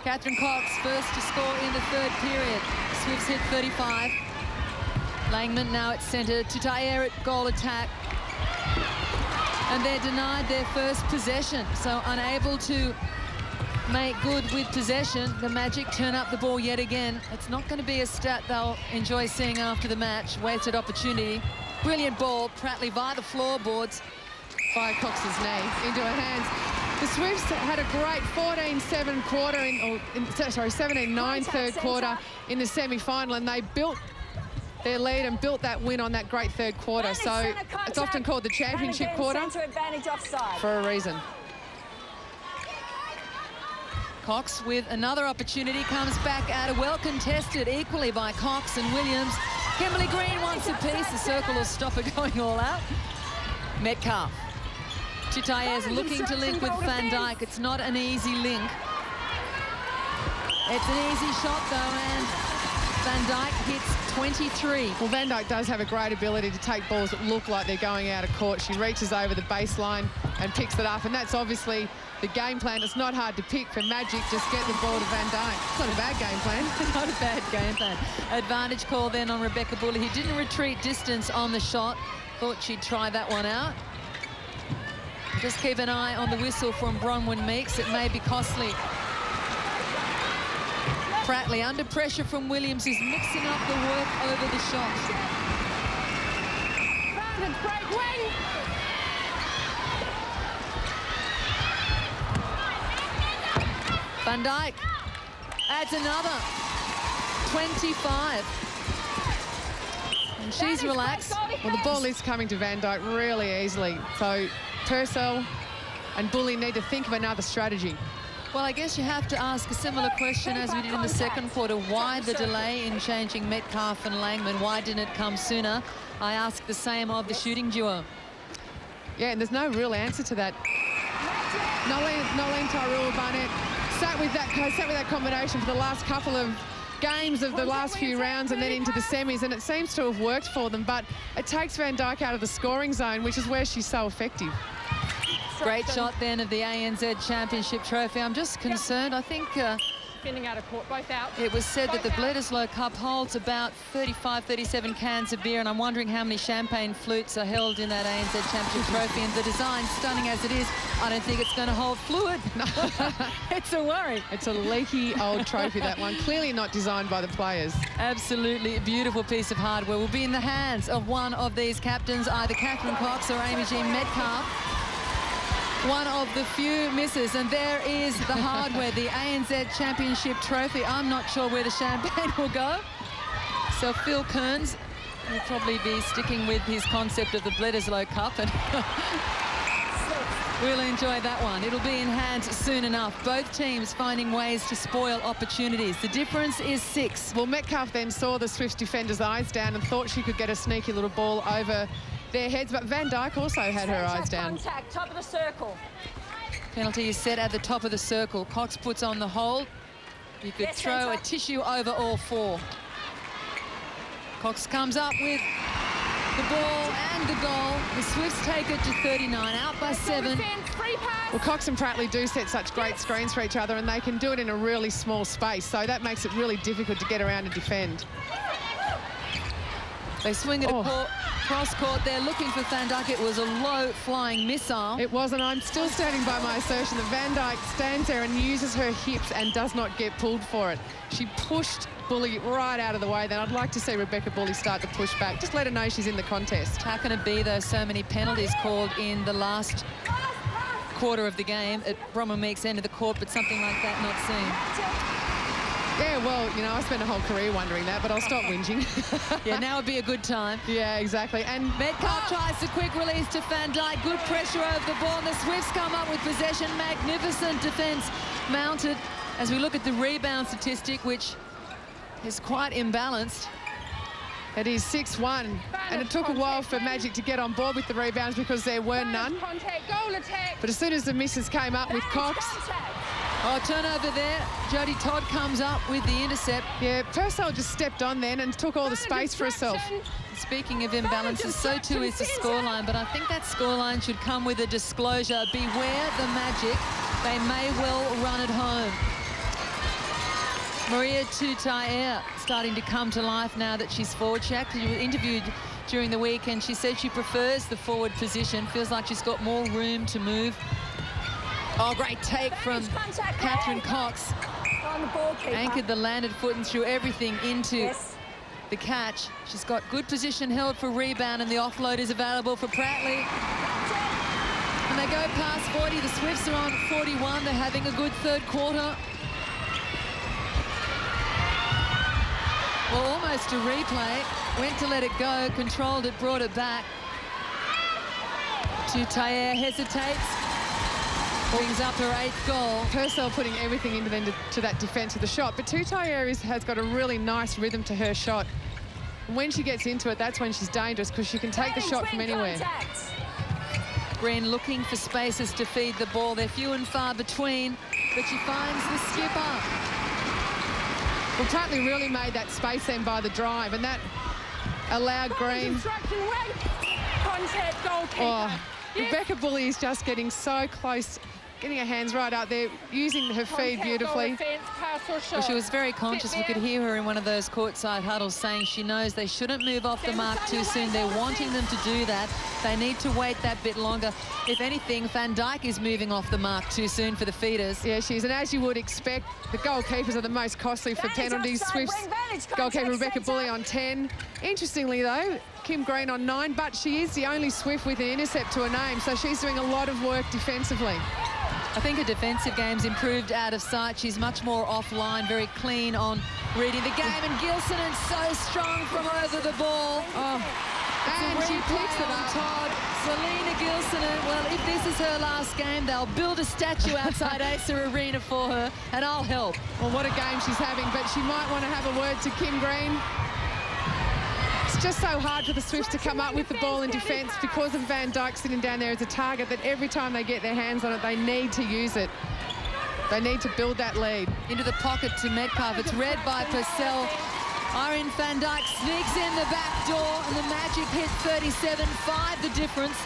Catherine Cox first to score in the third period. Swifts hit 35. Langman now at centre. Tutayer at goal attack. And they're denied their first possession, so unable to make good with possession. The Magic turn up the ball yet again. It's not going to be a stat they'll enjoy seeing after the match. Wasted opportunity. Brilliant ball. Pratley via the floorboards. By Cox's knee into her hands. The Swifts had a great 14-7 quarter, 17-9 third quarter in the semi-final, and they built their lead and built that win on that great third quarter. So it's often called the championship quarter for a reason. Cox with another opportunity, comes back at a well contested equally by Cox and Williams. Kimberly Green wants a piece. The circle will stop it going all out. Metcalf. Chitaye's looking to link with Van Dijk. It's not an easy link. It's an easy shot though, and Van Dijk hits 23. Well, Van Dijk does have a great ability to take balls that look like they're going out of court. She reaches over the baseline and picks it up, and that's obviously the game plan. It's not hard to pick for Magic. Just get the ball to Van Dijk. It's not a bad game plan. Not a bad game plan. Advantage call then on Rebecca Bulley, who didn't retreat distance on the shot. Thought she'd try that one out. Just keep an eye on the whistle from Bronwyn Meeks. It may be costly. Prattley under pressure from Williams, who's mixing up the work over the shot. Van Dijk adds another 25. And she's relaxed. Well, the ball is coming to Van Dijk really easily. So Purcell and Bulley need to think of another strategy. Well, I guess you have to ask a similar question as we did in the second quarter. Why the delay in changing Metcalf and Langman? Why didn't it come sooner? I ask the same of the shooting duo. Yeah, and there's no real answer to that. Nolene Tyrrell-Barnett sat with that combination for the last couple of games of the last few rounds and then into the semis, and it seems to have worked for them, but it takes Van Dijk out of the scoring zone, which is where she's so effective. Great shot then of the ANZ Championship trophy. I'm just concerned. I think Out of court, both out. It was said that the Bledisloe Cup holds about 35, 37 cans of beer, and I'm wondering how many champagne flutes are held in that ANZ Championship trophy. And the design, stunning as it is, I don't think it's going to hold fluid. It's a worry. It's a leaky old trophy, that one. Clearly not designed by the players. Absolutely a beautiful piece of hardware. Will be in the hands of one of these captains, either Catherine Cox or Amy Jean Metcalf. One of the few misses, and there is the hardware, the ANZ Championship trophy. I'm not sure where the champagne will go. So Phil Kearns will probably be sticking with his concept of the Bledisloe Cup, and we'll enjoy that one. It'll be in hand soon enough. Both teams finding ways to spoil opportunities. The difference is 6. Well, Metcalf then saw the Swifts defender's eyes down and thought she could get a sneaky little ball over their heads, but Van Dijk also had her eyes down. Contact, top of the circle. Penalty is set at the top of the circle. Cox puts on the hold. You could throw a tissue over all 4. Cox comes up with the ball and the goal. The Swifts take it to 39, out by 7. Well, Cox and Prattley do set such great screens for each other, and they can do it in a really small space, so that makes it really difficult to get around and defend. They swing it cross court. They're looking for Van Dijk. It was a low-flying missile. It was, and I'm still standing by my assertion that Van Dijk stands there and uses her hips and does not get pulled for it. She pushed Bulley right out of the way. Then I'd like to see Rebecca Bulley start to push back. Just let her know she's in the contest. How can it be, though, so many penalties called in the last quarter of the game at Bronwyn Meeks' end of the court, but something like that not seen? Yeah, well, you know, I spent a whole career wondering that, but I'll stop whinging. Yeah, now would be a good time. Yeah, exactly. And Metcalf tries the quick release to Van Dijk. Good pressure over the ball, and the Swifts come up with possession. Magnificent defence mounted. As we look at the rebound statistic, which is quite imbalanced. It is 6-1, and it took a while for Magic to get on board with the rebounds because there were none. But as soon as the misses came up with Cox... Oh, turnover there. Jodie Todd comes up with the intercept. Yeah, Purcell just stepped on then and took all the space for herself. Speaking of imbalances, so too is the scoreline, but I think that scoreline should come with a disclosure. Beware the Magic. They may well run it home. Maria Tutaia starting to come to life now that she's forward. She actually was interviewed during the week, and she said she prefers the forward position. Feels like she's got more room to move. Oh, great take from Catherine Cox. Anchored the landed foot and threw everything into the catch. She's got good position held for rebound, and the offload is available for Prattley. And they go past 40. The Swifts are on 41. They're having a good third quarter. Well, almost a replay. Went to let it go, controlled it, brought it back. Tutayer hesitates. Brings up her 8th goal. Purcell putting everything into that defence of the shot. But Tutayer has got a really nice rhythm to her shot. And when she gets into it, that's when she's dangerous because she can take the shot from anywhere. Green looking for spaces to feed the ball. They're few and far between, but she finds the skipper. Well, Pratley really made that space then by the drive, and that allowed Green. Contact, goalkeeper. Oh, Rebecca Bully is just getting so close, getting her hands right out there, using her feed beautifully. Well, she was very conscious. We could hear her in one of those courtside huddles saying she knows they shouldn't move off the mark too soon. They're wanting them to do that. They need to wait that bit longer. If anything, Van Dijk is moving off the mark too soon for the feeders. Yeah, she is. And as you would expect, the goalkeepers are the most costly for penalties. Swift's goalkeeper Rebecca Bully on 10. Interestingly, though, Kim Green on 9, but she is the only Swift with an intercept to her name, so she's doing a lot of work defensively. I think her defensive game's improved out of sight. She's much more offline, very clean on reading the game. And Gilson is so strong from over the ball. Oh, and she picks it up. Todd, Selena Gilson. Well, if this is her last game, they'll build a statue outside Acer Arena for her, and I'll help. Well, what a game she's having, but she might want to have a word to Kim Green. It's just so hard for the Swifts to come up with the ball in defence because of Van Dijk sitting down there as a target, that every time they get their hands on it, they need to use it. They need to build that lead. Into the pocket to Metcalf. It's read by Purcell. Irene Van Dijk sneaks in the back door, and the Magic hit 37-5 the difference.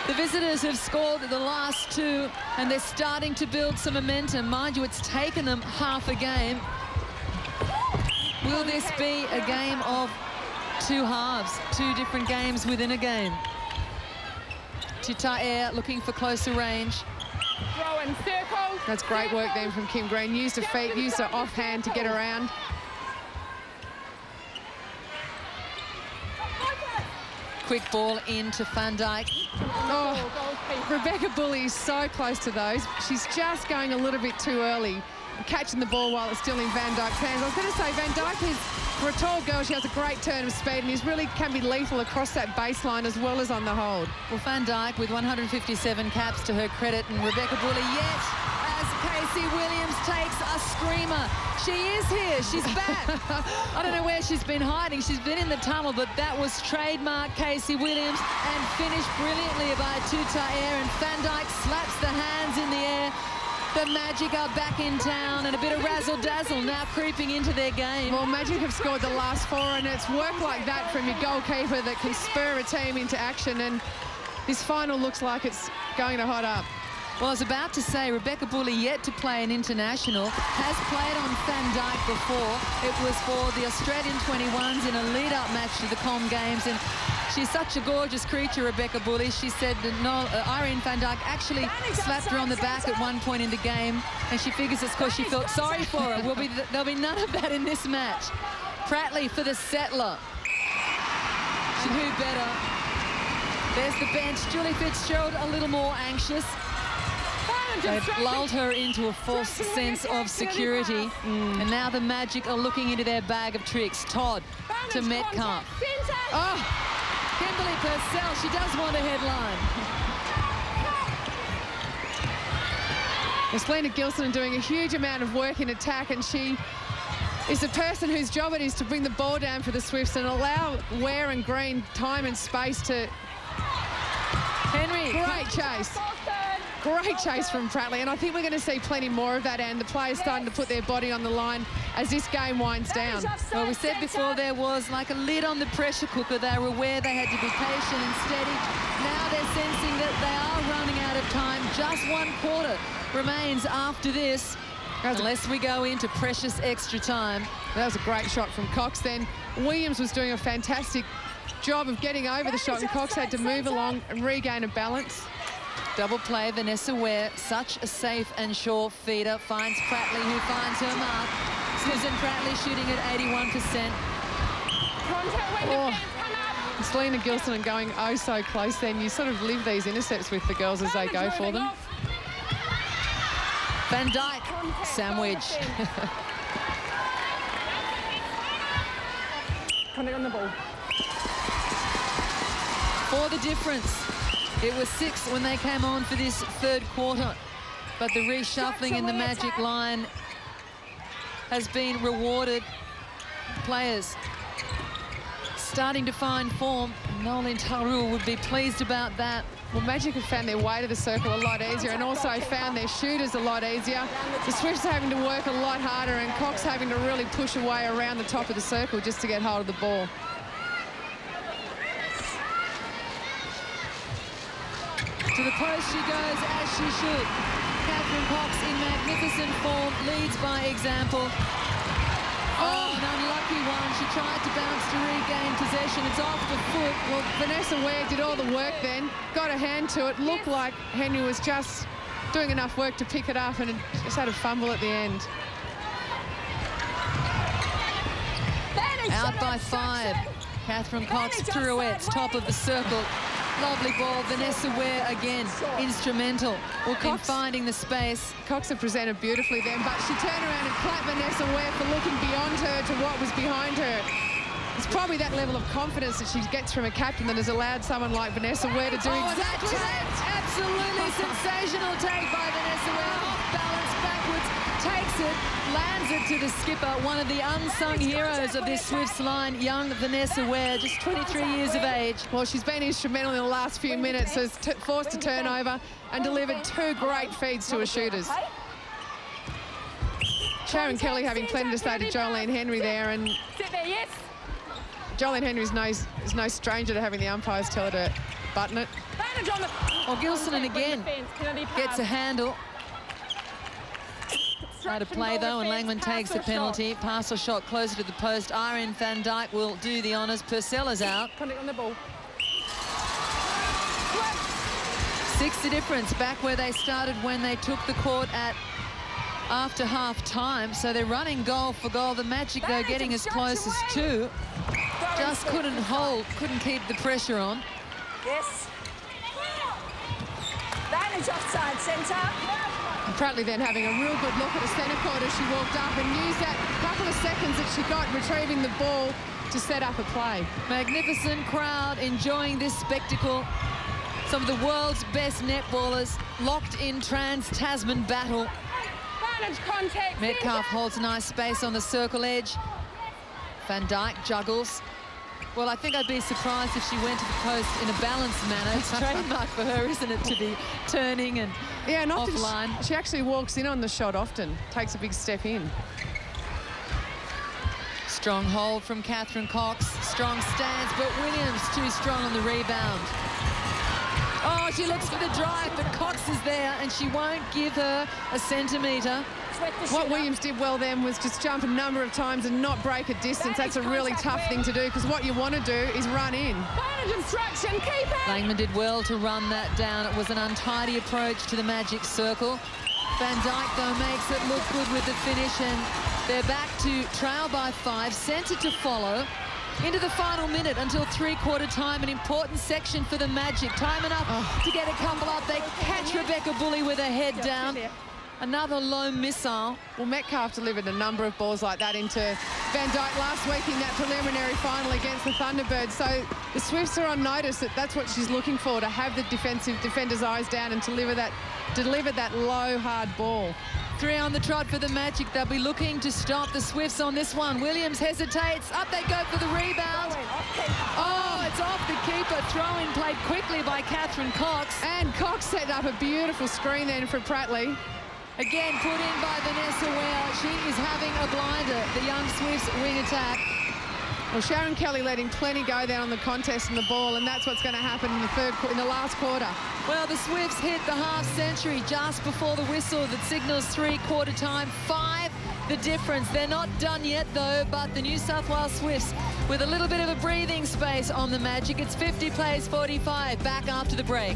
The visitors have scored the last 2, and they're starting to build some momentum. Mind you, it's taken them half a game. Will this be a game of 2 halves, 2 different games within a game? Tutayer looking for closer range. Throw and circle. That's great work then from Kim Green. Used her feet, used her offhand to get around. Quick ball into Van Dijk. Oh, Rebecca Bully is so close to those. She's just going a little bit too early, catching the ball while it's still in Van Dijk's hands. I was going to say, Van Dijk is, for a tall girl, she has a great turn of speed, and really can be lethal across that baseline as well as on the hold. Well, Van Dijk with 157 caps to her credit, and Rebecca Bully yet as Casey Williams takes a screamer. She is here. She's back. I don't know where she's been hiding. She's been in the tunnel, but that was trademark Casey Williams, and finished brilliantly by Tutayer, and Van Dijk slaps the hands in the air. The Magic are back in town, and a bit of razzle-dazzle now creeping into their game. Well, Magic have scored the last 4, and it's work like that from your goalkeeper that can spur a team into action, and this final looks like it's going to hot up. Well, I was about to say, Rebecca Bully, yet to play an international, has played on Van Dijk before. It was for the Australian 21s in a lead-up match to the Com Games, and she's such a gorgeous creature, Rebecca Bully. She said that Irene Van Dijk actually slapped her on the back at one point in the game, and she figures it's because she felt sorry for her. There'll be none of that in this match. Pratley for the settler. And who better? There's the bench. Julie Fitzgerald a little more anxious. They've lulled her into a false sense of security. And now the Magic are looking into their bag of tricks. Todd to Metcalf. Oh, Kimberly Purcell, she does want a headline. Selena Gilson doing a huge amount of work in attack, and she is the person whose job it is to bring the ball down for the Swifts and allow Ware and Green time and space to... Henry. Great chase. Great chase from Pratley, and I think we're going to see plenty more of that, and the players starting to put their body on the line as this game winds down. Well, we said before there was like a lid on the pressure cooker. They were aware they had to be patient and steady. Now they're sensing that they are running out of time. Just 1 quarter remains after this, unless we go into precious extra time. That was a great shot from Cox then. Williams was doing a fantastic job of getting over the shot, and Cox had to move along and regain a balance. Double play, Vanessa Ware, such a safe and sure feeder, finds Pratley, who finds her mark. Susan Pratley shooting at 81%. Oh, Selena Gilson going oh so close then. You sort of live these intercepts with the girls as they go for them. Van Dijk, sandwich. Contact on the ball. for the difference. It was 6 when they came on for this third quarter. But the reshuffling in the Magic line has been rewarded. Players starting to find form. Nolan Taru would be pleased about that. Well, Magic have found their way to the circle a lot easier and also found their shooters a lot easier. The Swifts are having to work a lot harder and Cox having to really push away around the top of the circle just to get hold of the ball. To the post she goes, as she should. Catherine Cox in magnificent form, leads by example. Oh, an unlucky one. She tried to bounce to regain possession. It's off the foot. Well, Vanessa Ware did all the work then, got a hand to it. Looked like Henry was just doing enough work to pick it up and it just had a fumble at the end. Out by 5. Catherine Cox pirouettes, top of the circle. Lovely ball. Vanessa Ware again, instrumental in finding the space. Cox have presented beautifully then, but she turned around and clapped Vanessa Ware for looking beyond her to what was behind her. It's probably that level of confidence that she gets from a captain that has allowed someone like Vanessa Ware to do exactly that. Absolutely sensational take by Vanessa Ware. Off balance, backwards, takes it, lands it to the skipper, one of the unsung heroes of this Swifts line, young Vanessa Ware, just 23 years of age. Well, she's been instrumental in the last few minutes, has forced a turnover and delivered 2 great feeds to her shooters. Sharon Kelly having plenty to say to Jolene Henry there, and Jolene Henry is no stranger to having the umpires tell her to button it. Oh, Gilson again gets a handle. Try to play though, and Langman takes the penalty. Pass or shot closer to the post. Irene van Dijk will do the honours. Purcell is out. 6 the difference, back where they started when they took the court at after half time. So they're running goal for goal. The Magic though getting as close as 2. Just couldn't hold, couldn't keep the pressure on. Yes. Vantage offside centre. Pratley then having a real good look at the centre court as she walked up and used that couple of seconds that she got retrieving the ball to set up a play. Magnificent crowd enjoying this spectacle. Some of the world's best netballers locked in trans-Tasman battle. Contact, Metcalf holds a nice space on the circle edge. Van Dijk juggles. Well, I think I'd be surprised if she went to the post in a balanced manner. It's trademark for her, isn't it, to be turning and offline. She actually walks in on the shot often, takes a big step in. Strong hold from Catherine Cox. Strong stance, but Williams too strong on the rebound. Oh, she looks for the drive, but Cox is there, and she won't give her a centimetre. What Williams did well then was just jump a number of times and not break a distance. That's a really tough thing to do, because what you want to do is run in. Langman did well to run that down. It was an untidy approach to the Magic circle. Van Dijk, though, makes it look good with the finish, and they're back to trail by 5, centre to follow. Into the final minute until 3/4 time, an important section for the Magic. Time enough to get a couple up. They catch Rebecca Bully with her head down. Another low missile. Well, Metcalf delivered a number of balls like that into Van Dijk last week in that preliminary final against the Thunderbirds. So the Swifts are on notice that that's what she's looking for, to have the defender's eyes down and deliver that low, hard ball. 3 on the trot for the Magic. They'll be looking to stop the Swifts on this one. Williams hesitates. Up they go for the rebound. Oh, it's off the keeper. Throw in played quickly by Catherine Cox. And Cox set up a beautiful screen then for Pratley. Again, put in by Vanessa Ware. She is having a blinder, the young Swifts wing attack. Well, Sharon Kelly letting plenty go there on the contest and the ball, and that's what's going to happen in the last quarter. Well, the Swifts hit the half century just before the whistle that signals 3/4 time. 5 the difference. They're not done yet, though, but the New South Wales Swifts with a little bit of a breathing space on the Magic. It's 50 plays 45. Back after the break.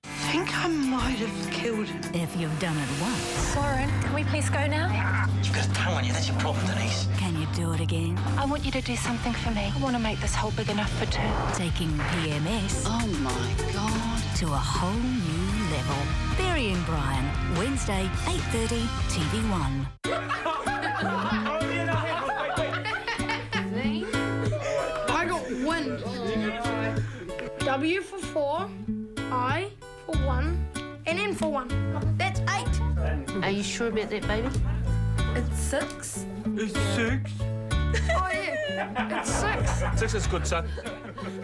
I think I might have killed him. If you've done it once. Lauren, can we we please go now? You've got a tongue on you, that's your problem, Denise. Can you do it again? I want you to do something for me. I want to make this hole big enough for two. Taking PMS Oh my God. to a whole new level. Barry and Brian, Wednesday, 8:30, TV1. I got wind. W for 4, I for 1, and N for 1. That's 8. Are you sure about that, baby? It's 6. It's 6? Oh yeah, it's 6. 6 is good, son.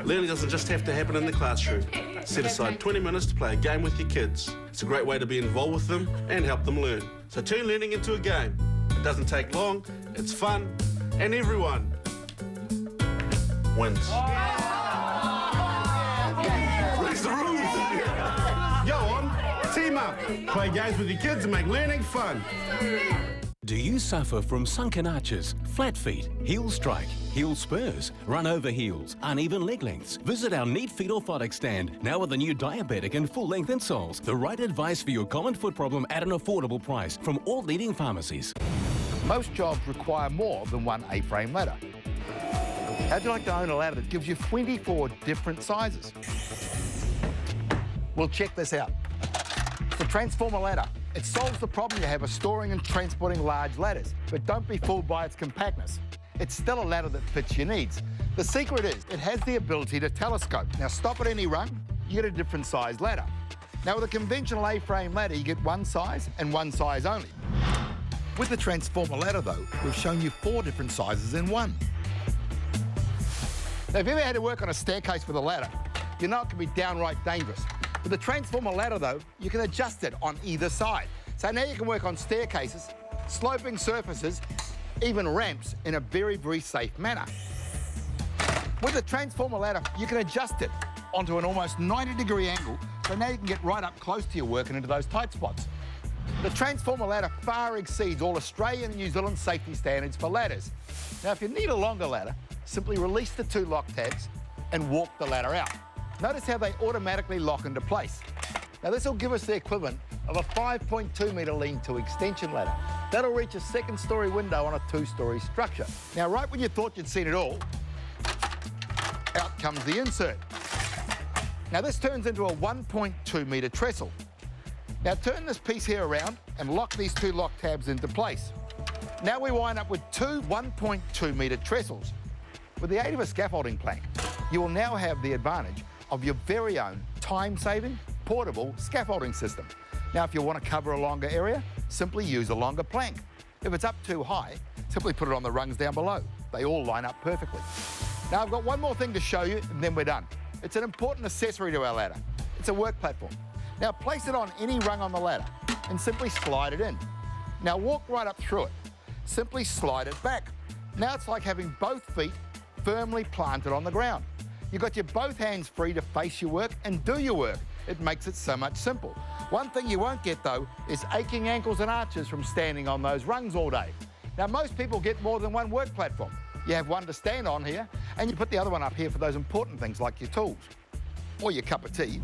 Learning doesn't just have to happen in the classroom. Set aside 20 minutes to play a game with your kids. It's a great way to be involved with them and help them learn. So turn learning into a game. It doesn't take long, it's fun, and everyone wins. Raise the room. Go on, team up. Play games with your kids and make learning fun. Do you suffer from sunken arches, flat feet, heel strike, heel spurs, run over heels, uneven leg lengths? Visit our Neat Feet Orthotic stand, now with the new diabetic and full-length insoles. The right advice for your common foot problem at an affordable price from all leading pharmacies. Most jobs require more than one A-frame ladder. How'd you like to own a ladder that gives you 24 different sizes? Well, check this out. It's the Transformer ladder. It solves the problem you have of storing and transporting large ladders, but don't be fooled by its compactness. It's still a ladder that fits your needs. The secret is it has the ability to telescope. Now stop at any rung, you get a different size ladder. Now with a conventional A-frame ladder, you get one size and one size only. With the Transformer ladder though, we've shown you 4 different sizes in one. Now if you ever had to work on a staircase with a ladder, you know it can be downright dangerous. With the Transformer ladder, though, you can adjust it on either side. So now you can work on staircases, sloping surfaces, even ramps in a very, very safe manner. With the Transformer ladder, you can adjust it onto an almost 90-degree angle, so now you can get right up close to your work and into those tight spots. The Transformer ladder far exceeds all Australian and New Zealand safety standards for ladders. Now, if you need a longer ladder, simply release the 2 lock tabs and walk the ladder out. Notice how they automatically lock into place. Now this will give us the equivalent of a 5.2 metre lean-to extension ladder. That'll reach a 2nd-storey window on a 2-storey structure. Now right when you thought you'd seen it all, out comes the insert. Now this turns into a 1.2 metre trestle. Now turn this piece here around and lock these 2 lock tabs into place. Now we wind up with 2 1.2 metre trestles. With the aid of a scaffolding plank, you will now have the advantage of your very own time-saving, portable scaffolding system. Now, if you want to cover a longer area, simply use a longer plank. If it's up too high, simply put it on the rungs down below. They all line up perfectly. Now, I've got one more thing to show you, and then we're done. It's an important accessory to our ladder. It's a work platform. Now, place it on any rung on the ladder and simply slide it in. Now, walk right up through it. Simply slide it back. Now, it's like having both feet firmly planted on the ground. You've got your both hands free to face your work and do your work. It makes it so much simple. One thing you won't get, though, is aching ankles and arches from standing on those rungs all day. Now, most people get more than one work platform. You have one to stand on here, and you put the other one up here for those important things like your tools or your cup of tea.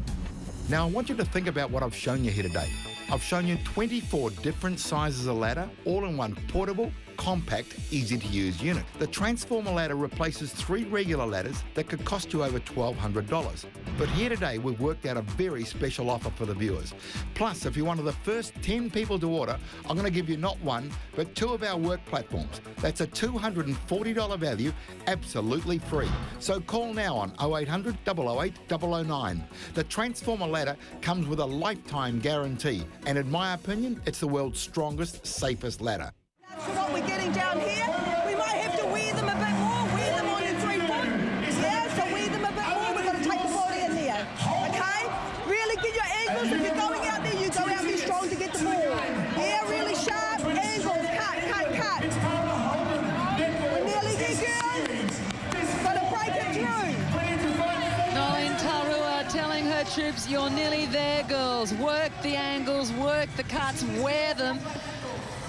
Now, I want you to think about what I've shown you here today. I've shown you 24 different sizes of ladder, all in one portable, compact, easy-to-use unit. The Transformer ladder replaces 3 regular ladders that could cost you over $1,200. But here today, we've worked out a very special offer for the viewers. Plus, if you're one of the first 10 people to order, I'm going to give you not 1, but 2 of our work platforms. That's a $240 value, absolutely free. So call now on 0800 008 009. The Transformer ladder comes with a lifetime guarantee, and in my opinion, it's the world's strongest, safest ladder. For what we're getting down here, we might have to wear them a bit more, wear them on your 3 foot. Yeah, so wear them a bit more, we're going to take the body in there. Okay? Really get your angles. If you're going out there, you go out there strong to get the ball. Yeah, really sharp angles. Cut. We're nearly there, girls. Got to break it through. Nolene Tarua telling her troops, you're nearly there, girls. Work the angles, work the cuts, wear them.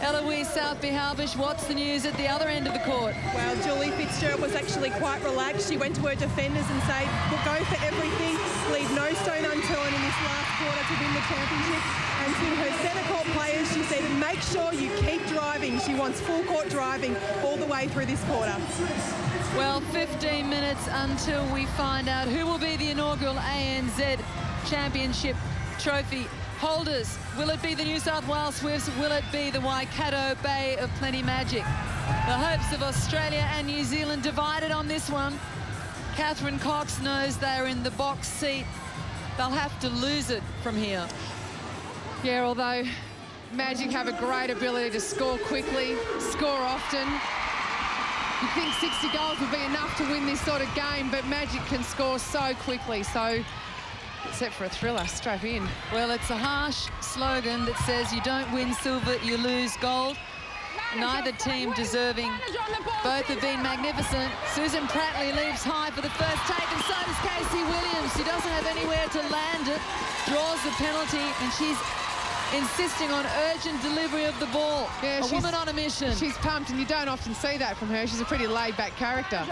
Eloise Southby-Halbish, what's the news at the other end of the court? Well, Julie Fitzgerald was actually quite relaxed. She went to her defenders and said, we'll go for everything, leave no stone unturned in this last quarter to win the championship. And to her centre court players, she said, make sure you keep driving. She wants full court driving all the way through this quarter. Well, 15 minutes until we find out who will be the inaugural ANZ Championship trophy holders. Will it be the New South Wales Swifts? Will it be the Waikato Bay of Plenty Magic? The hopes of Australia and New Zealand divided on this one. Catherine Cox knows they're in the box seat. They'll have to lose it from here. Yeah, although Magic have a great ability to score quickly, score often. You'd think 60 goals would be enough to win this sort of game, but Magic can score so quickly, so except for a thriller, straight in. Well, it's a harsh slogan that says you don't win silver, you lose gold. Neither team deserving. Both have been magnificent. Susan Prattley leaps high for the first take, and so does Casey Williams. She doesn't have anywhere to land it, draws the penalty, and she's insisting on urgent delivery of the ball. Yeah, a woman on a mission. She's pumped, and you don't often see that from her. She's a pretty laid-back character.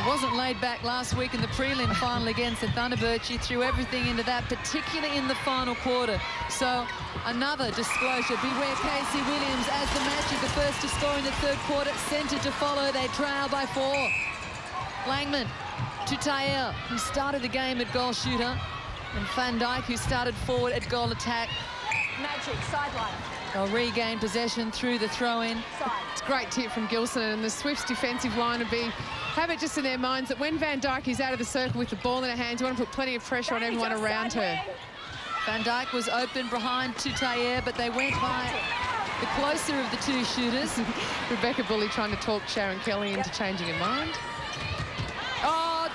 Wasn't laid back last week in the prelim final against the Thunderbirds. She threw everything into that, particularly in the final quarter. So another disclosure. Beware Casey Williams as the Magic, the first to score in the third quarter. Centre to follow. They trail by 4. Langman to Taer, who started the game at goal shooter, and Van Dijk, who started forward at goal attack. Magic, sideline. They'll regain possession through the throw-in. It's a great tip from Gilson, and the Swifts' defensive line would have it just in their minds that when Van Dijk is out of the circle with the ball in her hands, you want to put plenty of pressure on everyone around her. Van Dijk was open behind to Taer, but they went by the closer of the two shooters. Rebecca Bully trying to talk Sharon Kelly into changing her mind. Oh,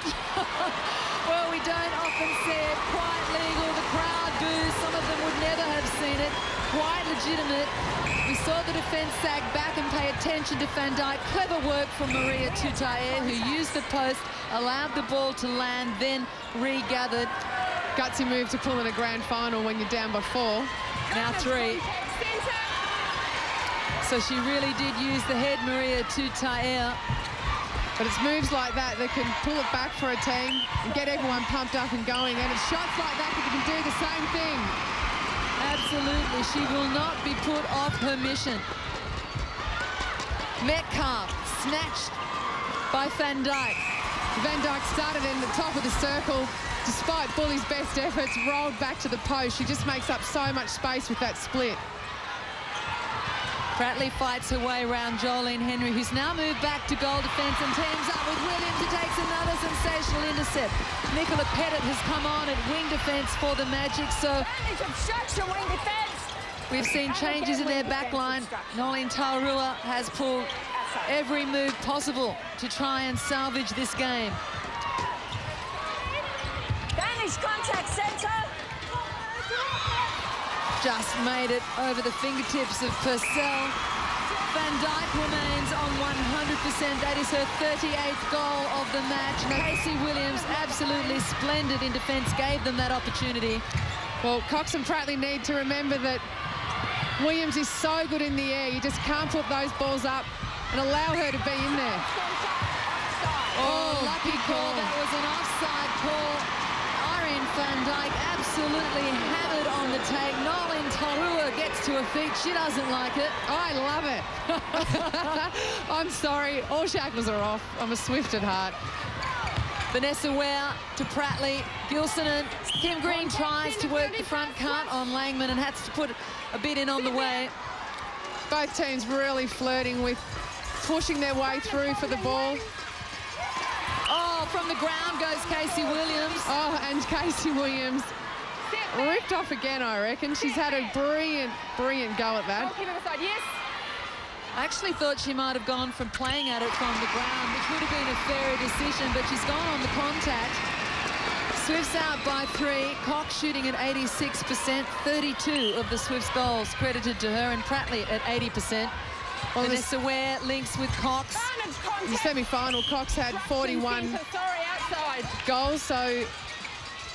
well, we don't often see it. Quite legal. The crowd boos. Some of them would never have seen it. Quite legitimate. We saw the defence sag back and pay attention to Van Dijk. Clever work from Maria Tutayer, who used the post, allowed the ball to land, then regathered. Gutsy move to pull in a grand final when you're down by 4. Now 3. So she really did use the head, Maria Tutayer. But it's moves like that that can pull it back for a team and get everyone pumped up and going. And it's shots like that that can do the same thing. Absolutely. She will not be put off her mission. Metcalf snatched by Van Dijk. Van Dijk started in the top of the circle. Despite Bully's best efforts, rolled back to the post. She just makes up so much space with that split. Prattley fights her way around Jolene Henry, who's now moved back to goal defence and teams up with Williams, who takes another sensational intercept. Nicola Pettit has come on at wing defence for the Magic, so we've seen changes in their back line. Nolene Taurua has pulled every move possible to try and salvage this game. Vanish contact centre. Just made it over the fingertips of Purcell. Van Dijk remains on 100%. That is her 38th goal of the match. Casey Williams, absolutely splendid in defence, gave them that opportunity. Well, Cox and Prattley need to remember that Williams is so good in the air. You just can't put those balls up and allow her to be in there. Oh, lucky call. That was an offside call. Irene Van Dijk absolutely hammered on the take. Nolene Taurua gets to her feet. She doesn't like it. I love it. I'm sorry. All shackles are off. I'm a Swift at heart. Vanessa Ware to Prattley. Gilson and Kim Green tries to work the front cut on Langman and has to put a bit in on the way. Both teams really flirting with pushing their way through for the ball. Oh, from the ground goes Casey Williams. Oh, and Casey Williams ripped off again, I reckon. She's had a brilliant, brilliant go at that. Yes. I actually thought she might have gone from playing at it from the ground, which would have been a fairer decision, but she's gone on the contact. Swifts out by 3. Cox shooting at 86%. 32 of the Swifts goals credited to her, and Prattley at 80%. Well, Vanessa Ware links with Cox. In the semi-final, Cox had 41 goals, so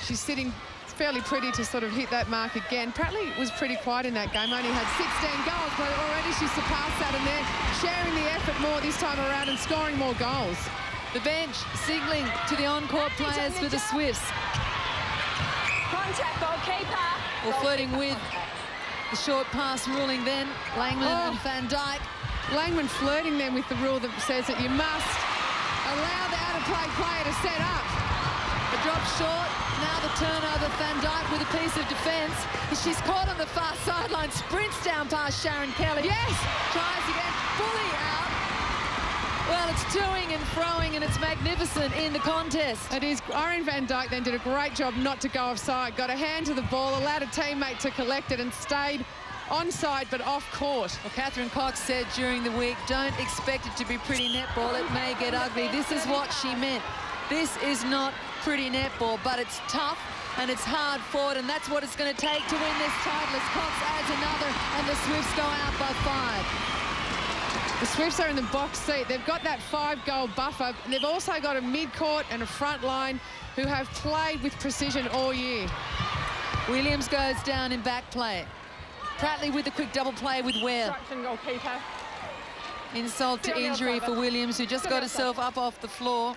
she's sitting fairly pretty to sort of hit that mark again. Prattley was pretty quiet in that game, only had 16 goals, but already she's surpassed that, and they're sharing the effort more this time around and scoring more goals. The bench signalling to the on-court players for the Swifts. Contact, goalkeeper. Well, flirting with the short pass ruling then, Langman and Van Dijk. Langman flirting then with the rule that says that you must allow the out-of-play player to set up. The drop short, now the turnover, Van Dijk with a piece of defence. She's caught on the far sideline, sprints down past Sharon Kelly. Yes! Tries again, fully out. Well, it's toing and throwing, and it's magnificent in the contest. It is. Irene Van Dijk then did a great job not to go offside, got a hand to the ball, allowed a teammate to collect it and stayed onside but off court. Well, Catherine Cox said during the week, don't expect it to be pretty netball. It may get ugly. This is what she meant. This is not pretty netball, but it's tough and it's hard fought, and that's what it's going to take to win this title as Cox adds another and the Swifts go out by 5. The Swifts are in the box seat. They've got that 5-goal buffer. They've also got a mid-court and a front line who have played with precision all year. Williams goes down in back play. Pratley with a quick double play with Ware. Goalkeeper. Insult to injury for Williams, who just got herself up off the floor.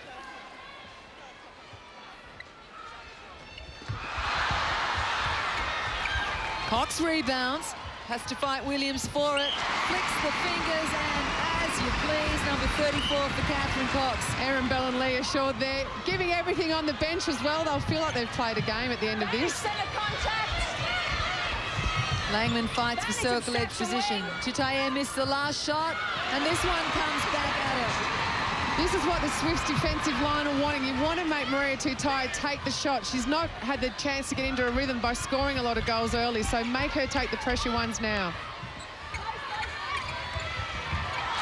Cox rebounds, has to fight Williams for it, flicks the fingers, and as you please, number 34 for Catherine Cox. Erin Bell and Lee assured they're giving everything on the bench as well. They'll feel like they've played a game at the end of this. Langman fights for circle edge position. Tutaye missed the last shot, and this one comes back at her. This is what the Swifts defensive line are wanting. You want to make Maria Tutaye take the shot. She's not had the chance to get into a rhythm by scoring a lot of goals early, so make her take the pressure ones now.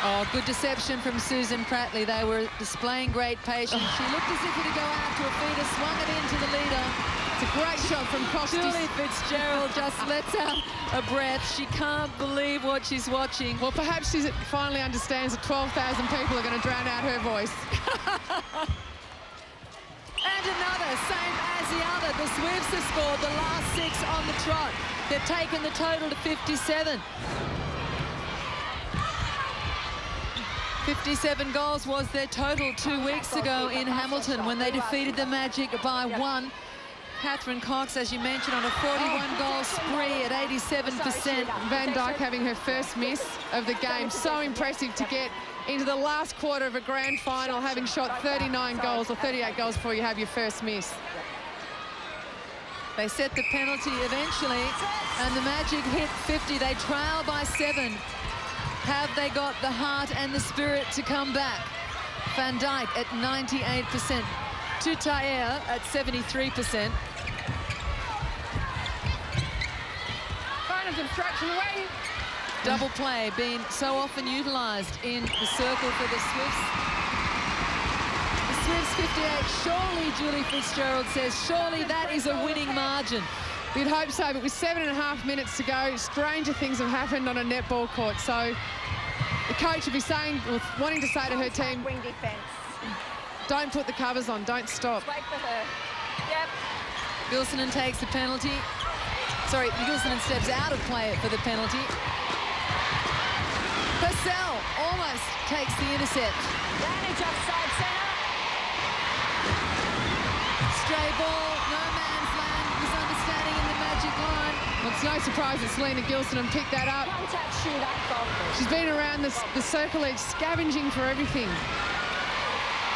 Oh, good deception from Susan Pratley. They were displaying great patience. She looked as if it would go out to a feeder, swung it into the leader. It's a great shot from Cox. Julie Fitzgerald just lets out a breath. She can't believe what she's watching. Well, perhaps she finally understands that 12,000 people are going to drown out her voice. And another, same as the other. The Swifts have scored the last 6 on the trot. They've taken the total to 57. 57 goals was their total 2 weeks ago in Hamilton when they defeated the Magic by 1. Catherine Cox, as you mentioned, on a 41-goal spree at 87%. Van Dijk having her first miss of the game. So impressive to get into the last quarter of a grand final, having shot 39 goals or 38 goals before you have your first miss. They set the penalty eventually, and the Magic hit 50. They trail by 7. Have they got the heart and the spirit to come back? Van Dijk at 98%. Tutaye at 73%. Kind of obstruction away. Double play being so often utilised in the circle for the Swifts. The Swifts 58. Surely, Julie Fitzgerald says, surely that is a winning margin. You'd hope so, but with 7.5 minutes to go, stranger things have happened on a netball court. So the coach will be saying, or wanting to say to her team, wing defence. Don't put the covers on, don't stop. Wait for her. Yep. Gilsonen takes the penalty. Sorry, Gilsonen steps out of play for the penalty. Purcell almost takes the intercept. Advantage offside centre. Stray ball, no man's land, misunderstanding in the Magic line. Well, it's no surprise that Selena Gilsonen picked that up. Contact shooter. She's been around the circle edge, scavenging for everything.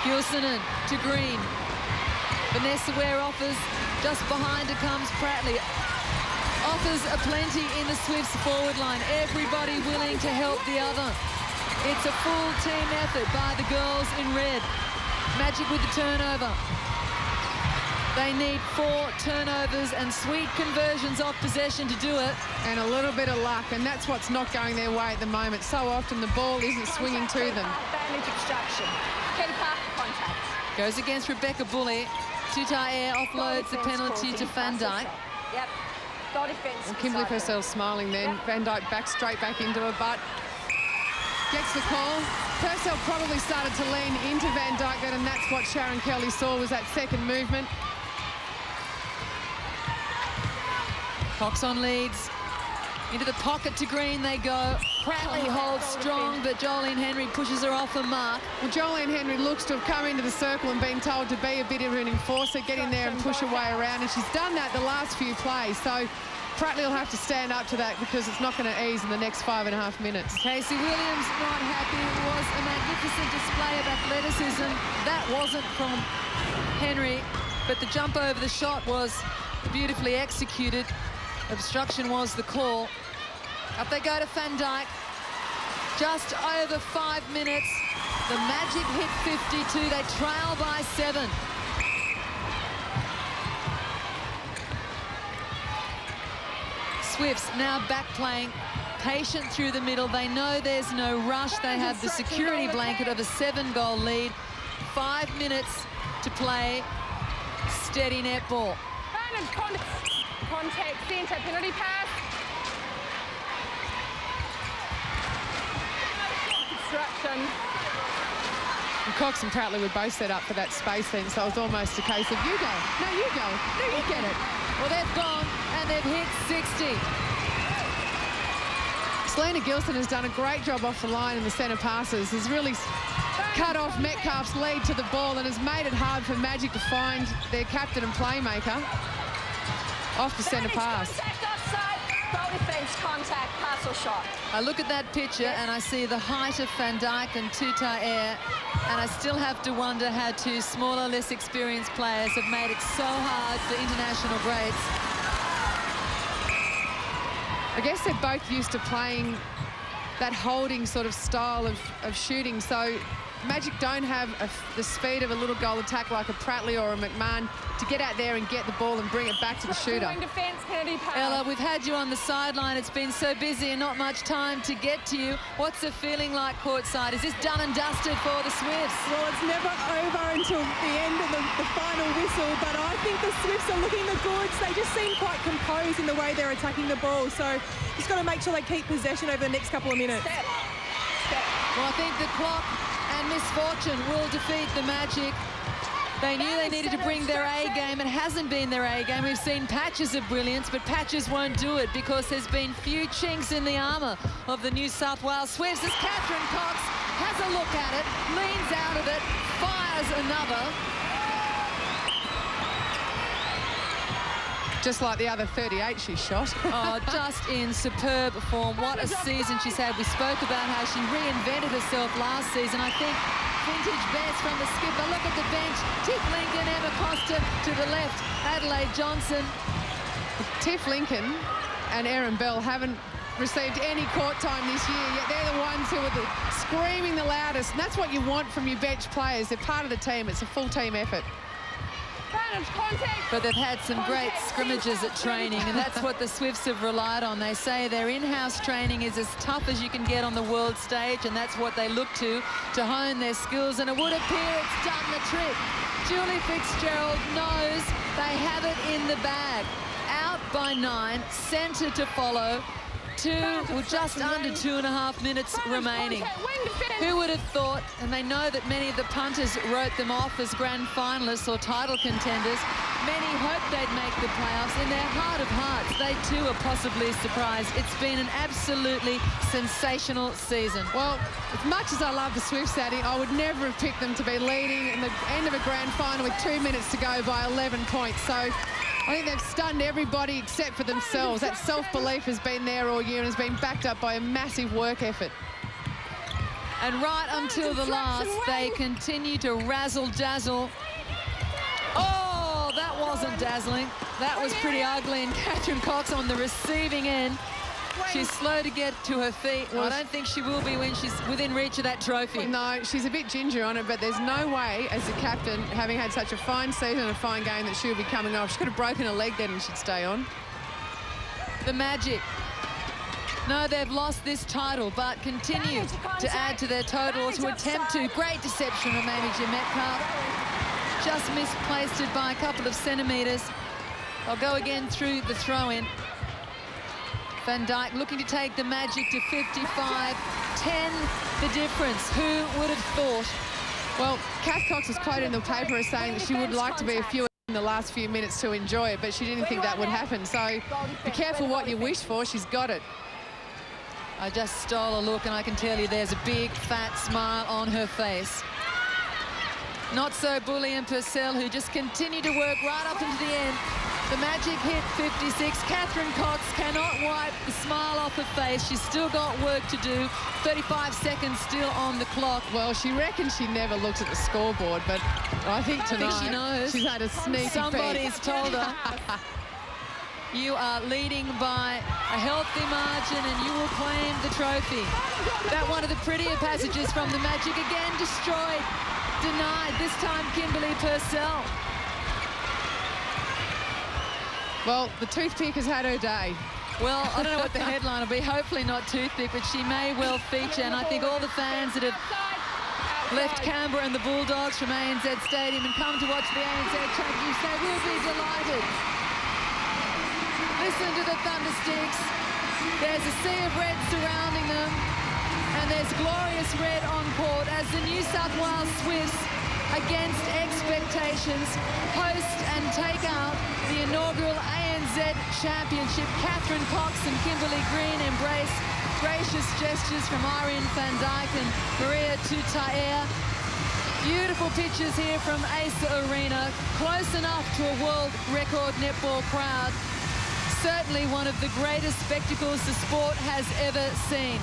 Gilsonen to Green. Vanessa Ware offers. Just behind her comes Pratley. Offers aplenty in the Swifts forward line. Everybody willing to help the other. It's a full team effort by the girls in red. Magic with the turnover. They need 4 turnovers and sweet conversions off possession to do it. And a little bit of luck, and that's what's not going their way at the moment. So often the ball isn't swinging to them. Advantage obstruction. Keeper, contact. Goes against Rebecca Bully. Tutaye offloads the penalty to Van Dijk. Yep. Goal defence. And Kimberly Purcell smiling then. Yep. Van Dijk back straight back into her butt. Gets the call. Purcell probably started to lean into Van Dijk then, and that's what Sharon Kelly saw was that second movement. Cox on leads. Into the pocket to Green they go. Pratley holds strong, but Jolene Henry pushes her off a mark. Well, Jolene Henry looks to have come into the circle and been told to be a bit of an enforcer, get in there and push her way around, and she's done that the last few plays. So Pratley will have to stand up to that because it's not going to ease in the next 5.5 minutes. Casey Williams not happy. It was a magnificent display of athleticism. That wasn't from Henry, but the jump over the shot was beautifully executed. Obstruction was the call. Up they go to Van Dijk. Just over 5 minutes. The Magic hit 52. They trail by 7. Swifts now back playing, patient through the middle. They know there's no rush. They have the security blanket of a 7-goal lead. 5 minutes to play. Steady netball. Contact centre, penalty pass. Obstruction. And Cox and Pratley were both set up for that space then, so it was almost a case of you go, no, you go, no, you get it. Well, they've gone and they've hit 60. Selena Gilson has done a great job off the line in the centre passes. Has really cut off Metcalf's lead to the ball and has made it hard for Magic to find their captain and playmaker off the centre pass. Goal defence, contact, pass or shot. I look at that picture and I see the height of Van Dijk and Tutair, and I still have to wonder how two smaller, less experienced players have made it so hard for international grades. I guess they're both used to playing that holding sort of style of shooting, so Magic don't have the speed of a little goal attack like a Pratley or a McMahon to get out there and get the ball and bring it back to the shooter. Defense, penalty pass. Ella, we've had you on the sideline. It's been so busy and not much time to get to you. What's the feeling like courtside? Is this done and dusted for the Swifts? Well, it's never over until the end of the final whistle, but I think the Swifts are looking the goods. They just seem quite composed in the way they're attacking the ball, so just got to make sure they keep possession over the next couple of minutes. Well, I think the clock and misfortune will defeat the Magic. They knew they needed to bring their A game. It hasn't been their A game. We've seen patches of brilliance, but patches won't do it because there's been few chinks in the armour of the New South Wales Swifts as Catherine Cox has a look at it, leans out of it, fires another. Just like the other 38 she shot. Oh, just in superb form. What a season she's had. We spoke about how she reinvented herself last season. I think vintage best from the skipper. Look at the bench. Tiff Lincoln, Emma Costa to the left. Adelaide Johnson. Tiff Lincoln and Erin Bell haven't received any court time this year, yet they're the ones who are screaming the loudest. And that's what you want from your bench players. They're part of the team. It's a full team effort. But they've had some great scrimmages at training, and that's what the Swifts have relied on. They say their in-house training is as tough as you can get on the world stage, and that's what they look to hone their skills, and it would appear it's done the trick. Julie Fitzgerald knows they have it in the bag. Out by 9, centre to follow. Just under 2.5 minutes remaining. Who would have thought, and they know that many of the punters wrote them off as grand finalists or title contenders. Many hoped they'd make the playoffs. In their heart of hearts, they too are possibly surprised. It's been an absolutely sensational season. Well, as much as I love the Swifts, Sadie, I would never have picked them to be leading in the end of a grand final with 2 minutes to go by 11 points. So I think they've stunned everybody except for themselves. That self-belief has been there all year and has been backed up by a massive work effort. And right until the last, they continue to razzle-dazzle. Oh, that wasn't dazzling. That was pretty ugly, and Catherine Cox on the receiving end. She's slow to get to her feet. Well, I don't think she will be when she's within reach of that trophy. No, she's a bit ginger on it, but there's no way, as a captain, having had such a fine season and a fine game, that she'll be coming off. She could have broken her leg then and she'd stay on. The Magic. No, they've lost this title, but continue to add to their total or to attempt to. Great deception from Amy Metcalf. Just misplaced it by a couple of centimetres. They'll go again through the throw-in. Van Dijk looking to take the Magic to 55. 10 the difference. Who would have thought? Well, Kath Cox is quoted in the paper as saying that she would like to be a few in the last few minutes to enjoy it, but she didn't think that would happen. So be careful what you wish for. She's got it. I just stole a look and I can tell you there's a big fat smile on her face. Not so Bully and Purcell, who just continue to work right up into the end. The Magic hit 56. Catherine Cox cannot wipe the smile off her face. She's still got work to do. 35 seconds still on the clock. Well, she reckons she never looks at the scoreboard, but I think tonight she knows. She's had a sneaky peek. Somebody's told her. You are leading by a healthy margin and you will claim the trophy. That one of the prettier passages from the Magic, again destroyed, denied, this time Kimberly Purcell. Well, the toothpick has had her day. Well, I don't know what the headline will be. Hopefully not toothpick, but she may well feature. And I think all the fans that have left Canberra and the Bulldogs from ANZ Stadium and come to watch the ANZ Championships, they will be delighted. Listen to the thundersticks. There's a sea of red surrounding them. And there's glorious red on court as the New South Wales Swifts, against expectations, host and take out the inaugural ANZ Championship. Catherine Cox and Kimberly Green embrace gracious gestures from Irene van Dijk and Maria Tutaer. Beautiful pictures here from Asa Arena, close enough to a world record netball crowd. Certainly one of the greatest spectacles the sport has ever seen.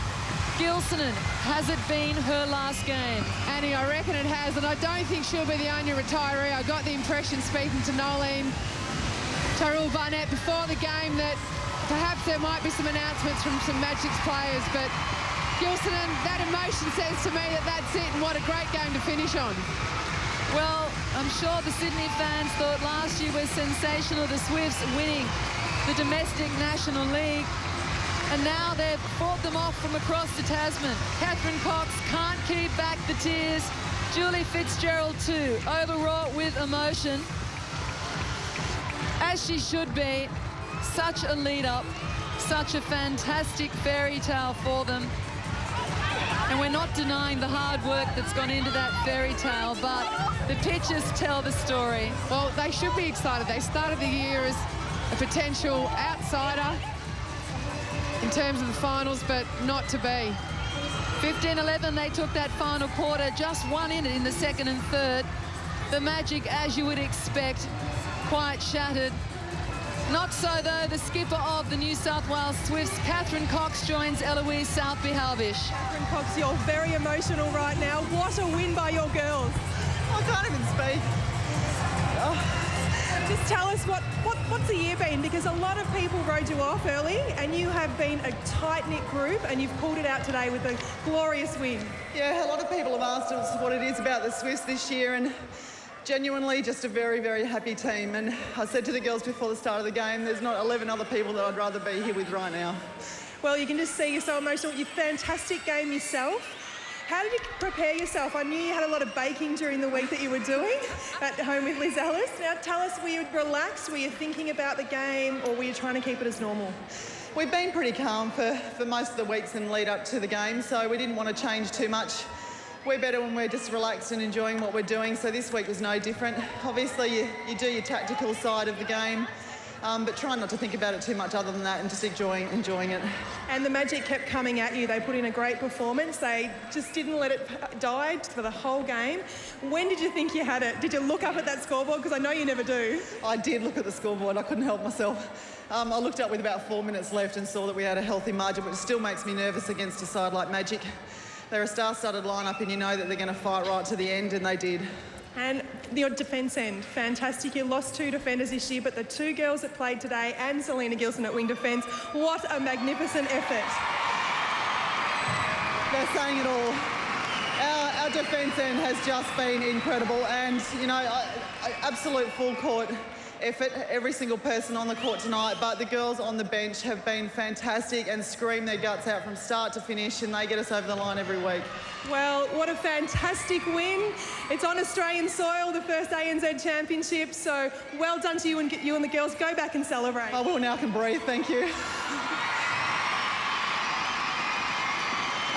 Gilsonen, has it been her last game? Annie, I reckon it has, and I don't think she'll be the only retiree. I got the impression, speaking to Nolene Tyrrell Barnett before the game, that perhaps there might be some announcements from some Magic's players, but Gilsonen, that emotion says to me that that's it, and what a great game to finish on. Well, I'm sure the Sydney fans thought last year was sensational, the Swifts winning the domestic National League. And now they've fought them off from across the Tasman. Catherine Cox can't keep back the tears. Julie Fitzgerald too, overwrought with emotion. As she should be. Such a lead-up, such a fantastic fairy tale for them. And we're not denying the hard work that's gone into that fairy tale, but the pictures tell the story. Well, they should be excited. They started the year as a potential outsider in terms of the finals, but not to be. 15-11, they took that final quarter, just one in it in the second and third. The Magic, as you would expect, quite shattered. Not so, though, the skipper of the New South Wales Swifts, Catherine Cox, joins Eloise Southby-Halbish. Catherine Cox, you're very emotional right now. What a win by your girls. I can't even speak. Oh. Just tell us what's the year been, because a lot of people rode you off early and you have been a tight-knit group and you've pulled it out today with a glorious win. Yeah, a lot of people have asked us what it is about the Swifts this year, and genuinely just a very, very happy team. And I said to the girls before the start of the game, there's not 11 other people that I'd rather be here with right now. Well, you can just see you're so emotional. Your fantastic game yourself. How did you prepare yourself? I knew you had a lot of baking during the week that you were doing at home with Liz Ellis. Now tell us, were you relaxed? Were you thinking about the game, or were you trying to keep it as normal? We've been pretty calm for most of the weeks in lead up to the game, so we didn't want to change too much. We're better when we're just relaxed and enjoying what we're doing, so this week was no different. Obviously, you do your tactical side of the game, but try not to think about it too much other than that and just enjoying it. And the Magic kept coming at you. They put in a great performance. They just didn't let it die for the whole game. When did you think you had it? Did you look up at that scoreboard? Because I know you never do. I did look at the scoreboard. I couldn't help myself. I looked up with about 4 minutes left and saw that we had a healthy margin, which still makes me nervous against a side like Magic. They're a star-studded lineup and you know that they're going to fight right to the end, and they did. And your defence end, fantastic. You lost 2 defenders this year, but the 2 girls that played today and Selena Gilson at wing defence, what a magnificent effort. They're saying it all. Our defence end has just been incredible, and, you know, absolute full court effort, every single person on the court tonight, but the girls on the bench have been fantastic and scream their guts out from start to finish, and they get us over the line every week. Well, what a fantastic win. It's on Australian soil, the first ANZ Championship, so well done to you and the girls. Go back and celebrate. I will now, can breathe, thank you.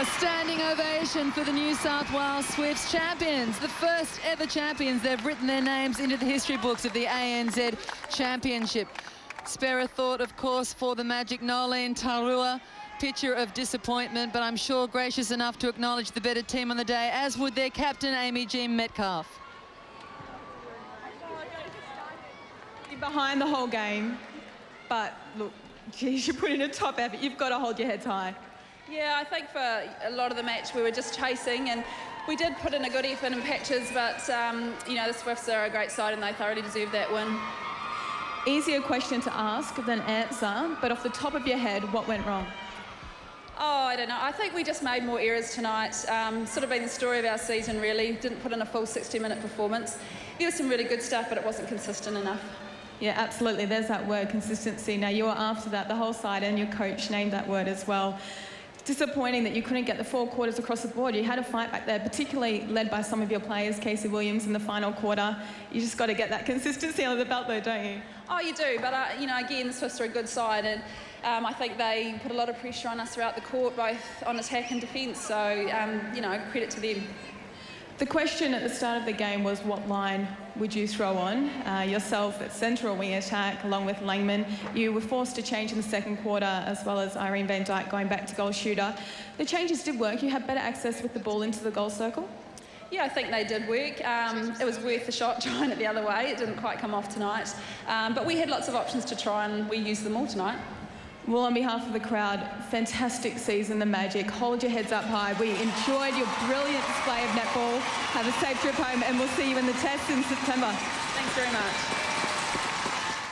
A standing ovation for the New South Wales Swifts champions, the first ever champions. They've written their names into the history books of the ANZ Championship. Spare a thought, of course, for the Magic Nolene Taurua. Picture of disappointment, but I'm sure gracious enough to acknowledge the better team on the day, as would their captain, Amy Jean Metcalf. You're behind the whole game, but look, geez, you put in a top effort. You've got to hold your heads high. Yeah, I think for a lot of the match we were just chasing, and we did put in a good effort in patches, but you know, the Swifts are a great side and they thoroughly deserve that win. Easier question to ask than answer, but off the top of your head, what went wrong? Oh, I don't know. I think we just made more errors tonight. Sort of been the story of our season, really. Didn't put in a full 60-minute performance. There was some really good stuff, but it wasn't consistent enough. Yeah, absolutely. There's that word, consistency. Now, you were after that. The whole side and your coach named that word as well. Disappointing that you couldn't get the 4 quarters across the board. You had a fight back there, particularly led by some of your players, Casey Williams in the final quarter. You just got to get that consistency under the belt though, don't you? Oh, you do, but you know, again, the Swifts are a good side, and I think they put a lot of pressure on us throughout the court, both on attack and defence, so, you know, credit to them. The question at the start of the game was, what line would you throw on? Yourself at centre or wing attack, along with Langman. You were forced to change in the second quarter, as well as Irene Van Dyke going back to goal shooter. The changes did work. You had better access with the ball into the goal circle. Yeah, I think they did work. It was worth the shot trying it the other way. It didn't quite come off tonight. But we had lots of options to try, and we used them all tonight. Well, on behalf of the crowd, fantastic season, the Magic. Hold your heads up high. We enjoyed your brilliant display of netball. Have a safe trip home, and we'll see you in the test in September. Thanks very much.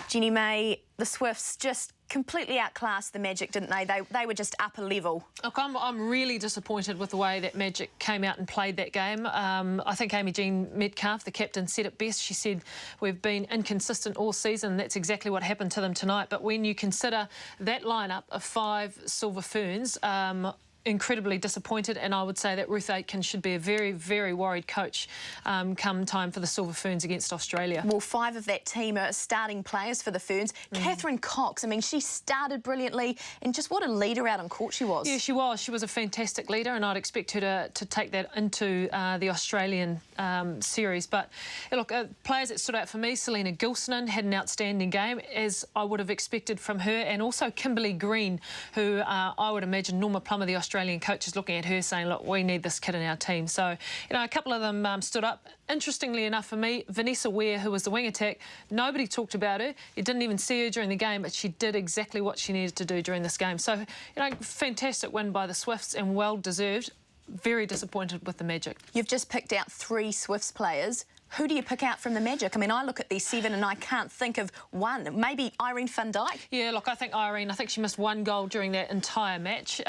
Jenny May, the Swifts just completely outclassed the Magic, didn't they? They were just up a level. Look, I'm really disappointed with the way that Magic came out and played that game. I think Amy Jean Metcalf, the captain, said it best. She said, we've been inconsistent all season. That's exactly what happened to them tonight. But when you consider that lineup of 5 Silver Ferns, incredibly disappointed, and I would say that Ruth Aitken should be a very, very worried coach come time for the Silver Ferns against Australia. Well, 5 of that team are starting players for the Ferns. Catherine Cox, I mean, she started brilliantly, and just what a leader out on court she was. Yeah, she was. She was a fantastic leader, and I'd expect her to take that into the Australian series. But look, players that stood out for me, Selena Gilsonen had an outstanding game, as I would have expected from her, and also Kimberly Green, who I would imagine Norma Plummer, the Australian coach, is looking at her saying, look, we need this kid in our team. So, you know, a couple of them stood up. Interestingly enough for me, Vanessa Ware, who was the wing attack, nobody talked about her. You didn't even see her during the game, but she did exactly what she needed to do during this game. So, you know, fantastic win by the Swifts and well-deserved. Very disappointed with the Magic. You've just picked out 3 Swifts players. Who do you pick out from the Magic? I mean, I look at these 7 and I can't think of one. Maybe Irene Van Dyke? Yeah, look, I think she missed 1 goal during that entire match.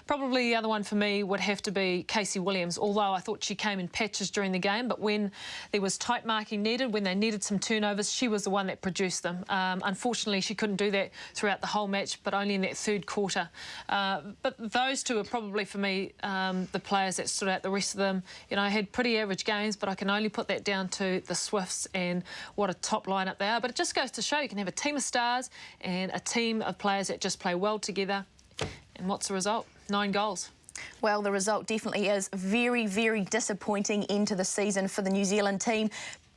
Probably the other one for me would have to be Casey Williams, although I thought she came in patches during the game, but when there was tight marking needed, when they needed some turnovers, she was the one that produced them. Unfortunately, she couldn't do that throughout the whole match, but only in that 3rd quarter. But those 2 are probably, for me, the players that stood out. The rest of them, you know, had pretty average games, but I can only put that down to the Swifts and what a top lineup they are. But it just goes to show you can have a team of stars and a team of players that just play well together. And what's the result? 9 goals. Well, the result definitely is very, very disappointing end to the season for the New Zealand team.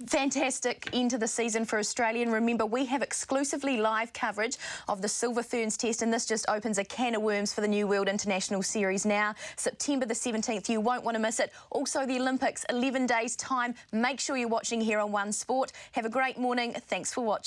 Fantastic end to the season for Australia. And remember, we have exclusively live coverage of the Silver Ferns test, and this just opens a can of worms for the New World International Series now. September the 17th, you won't want to miss it. Also, the Olympics, 11 days' time. Make sure you're watching here on One Sport. Have a great morning. Thanks for watching.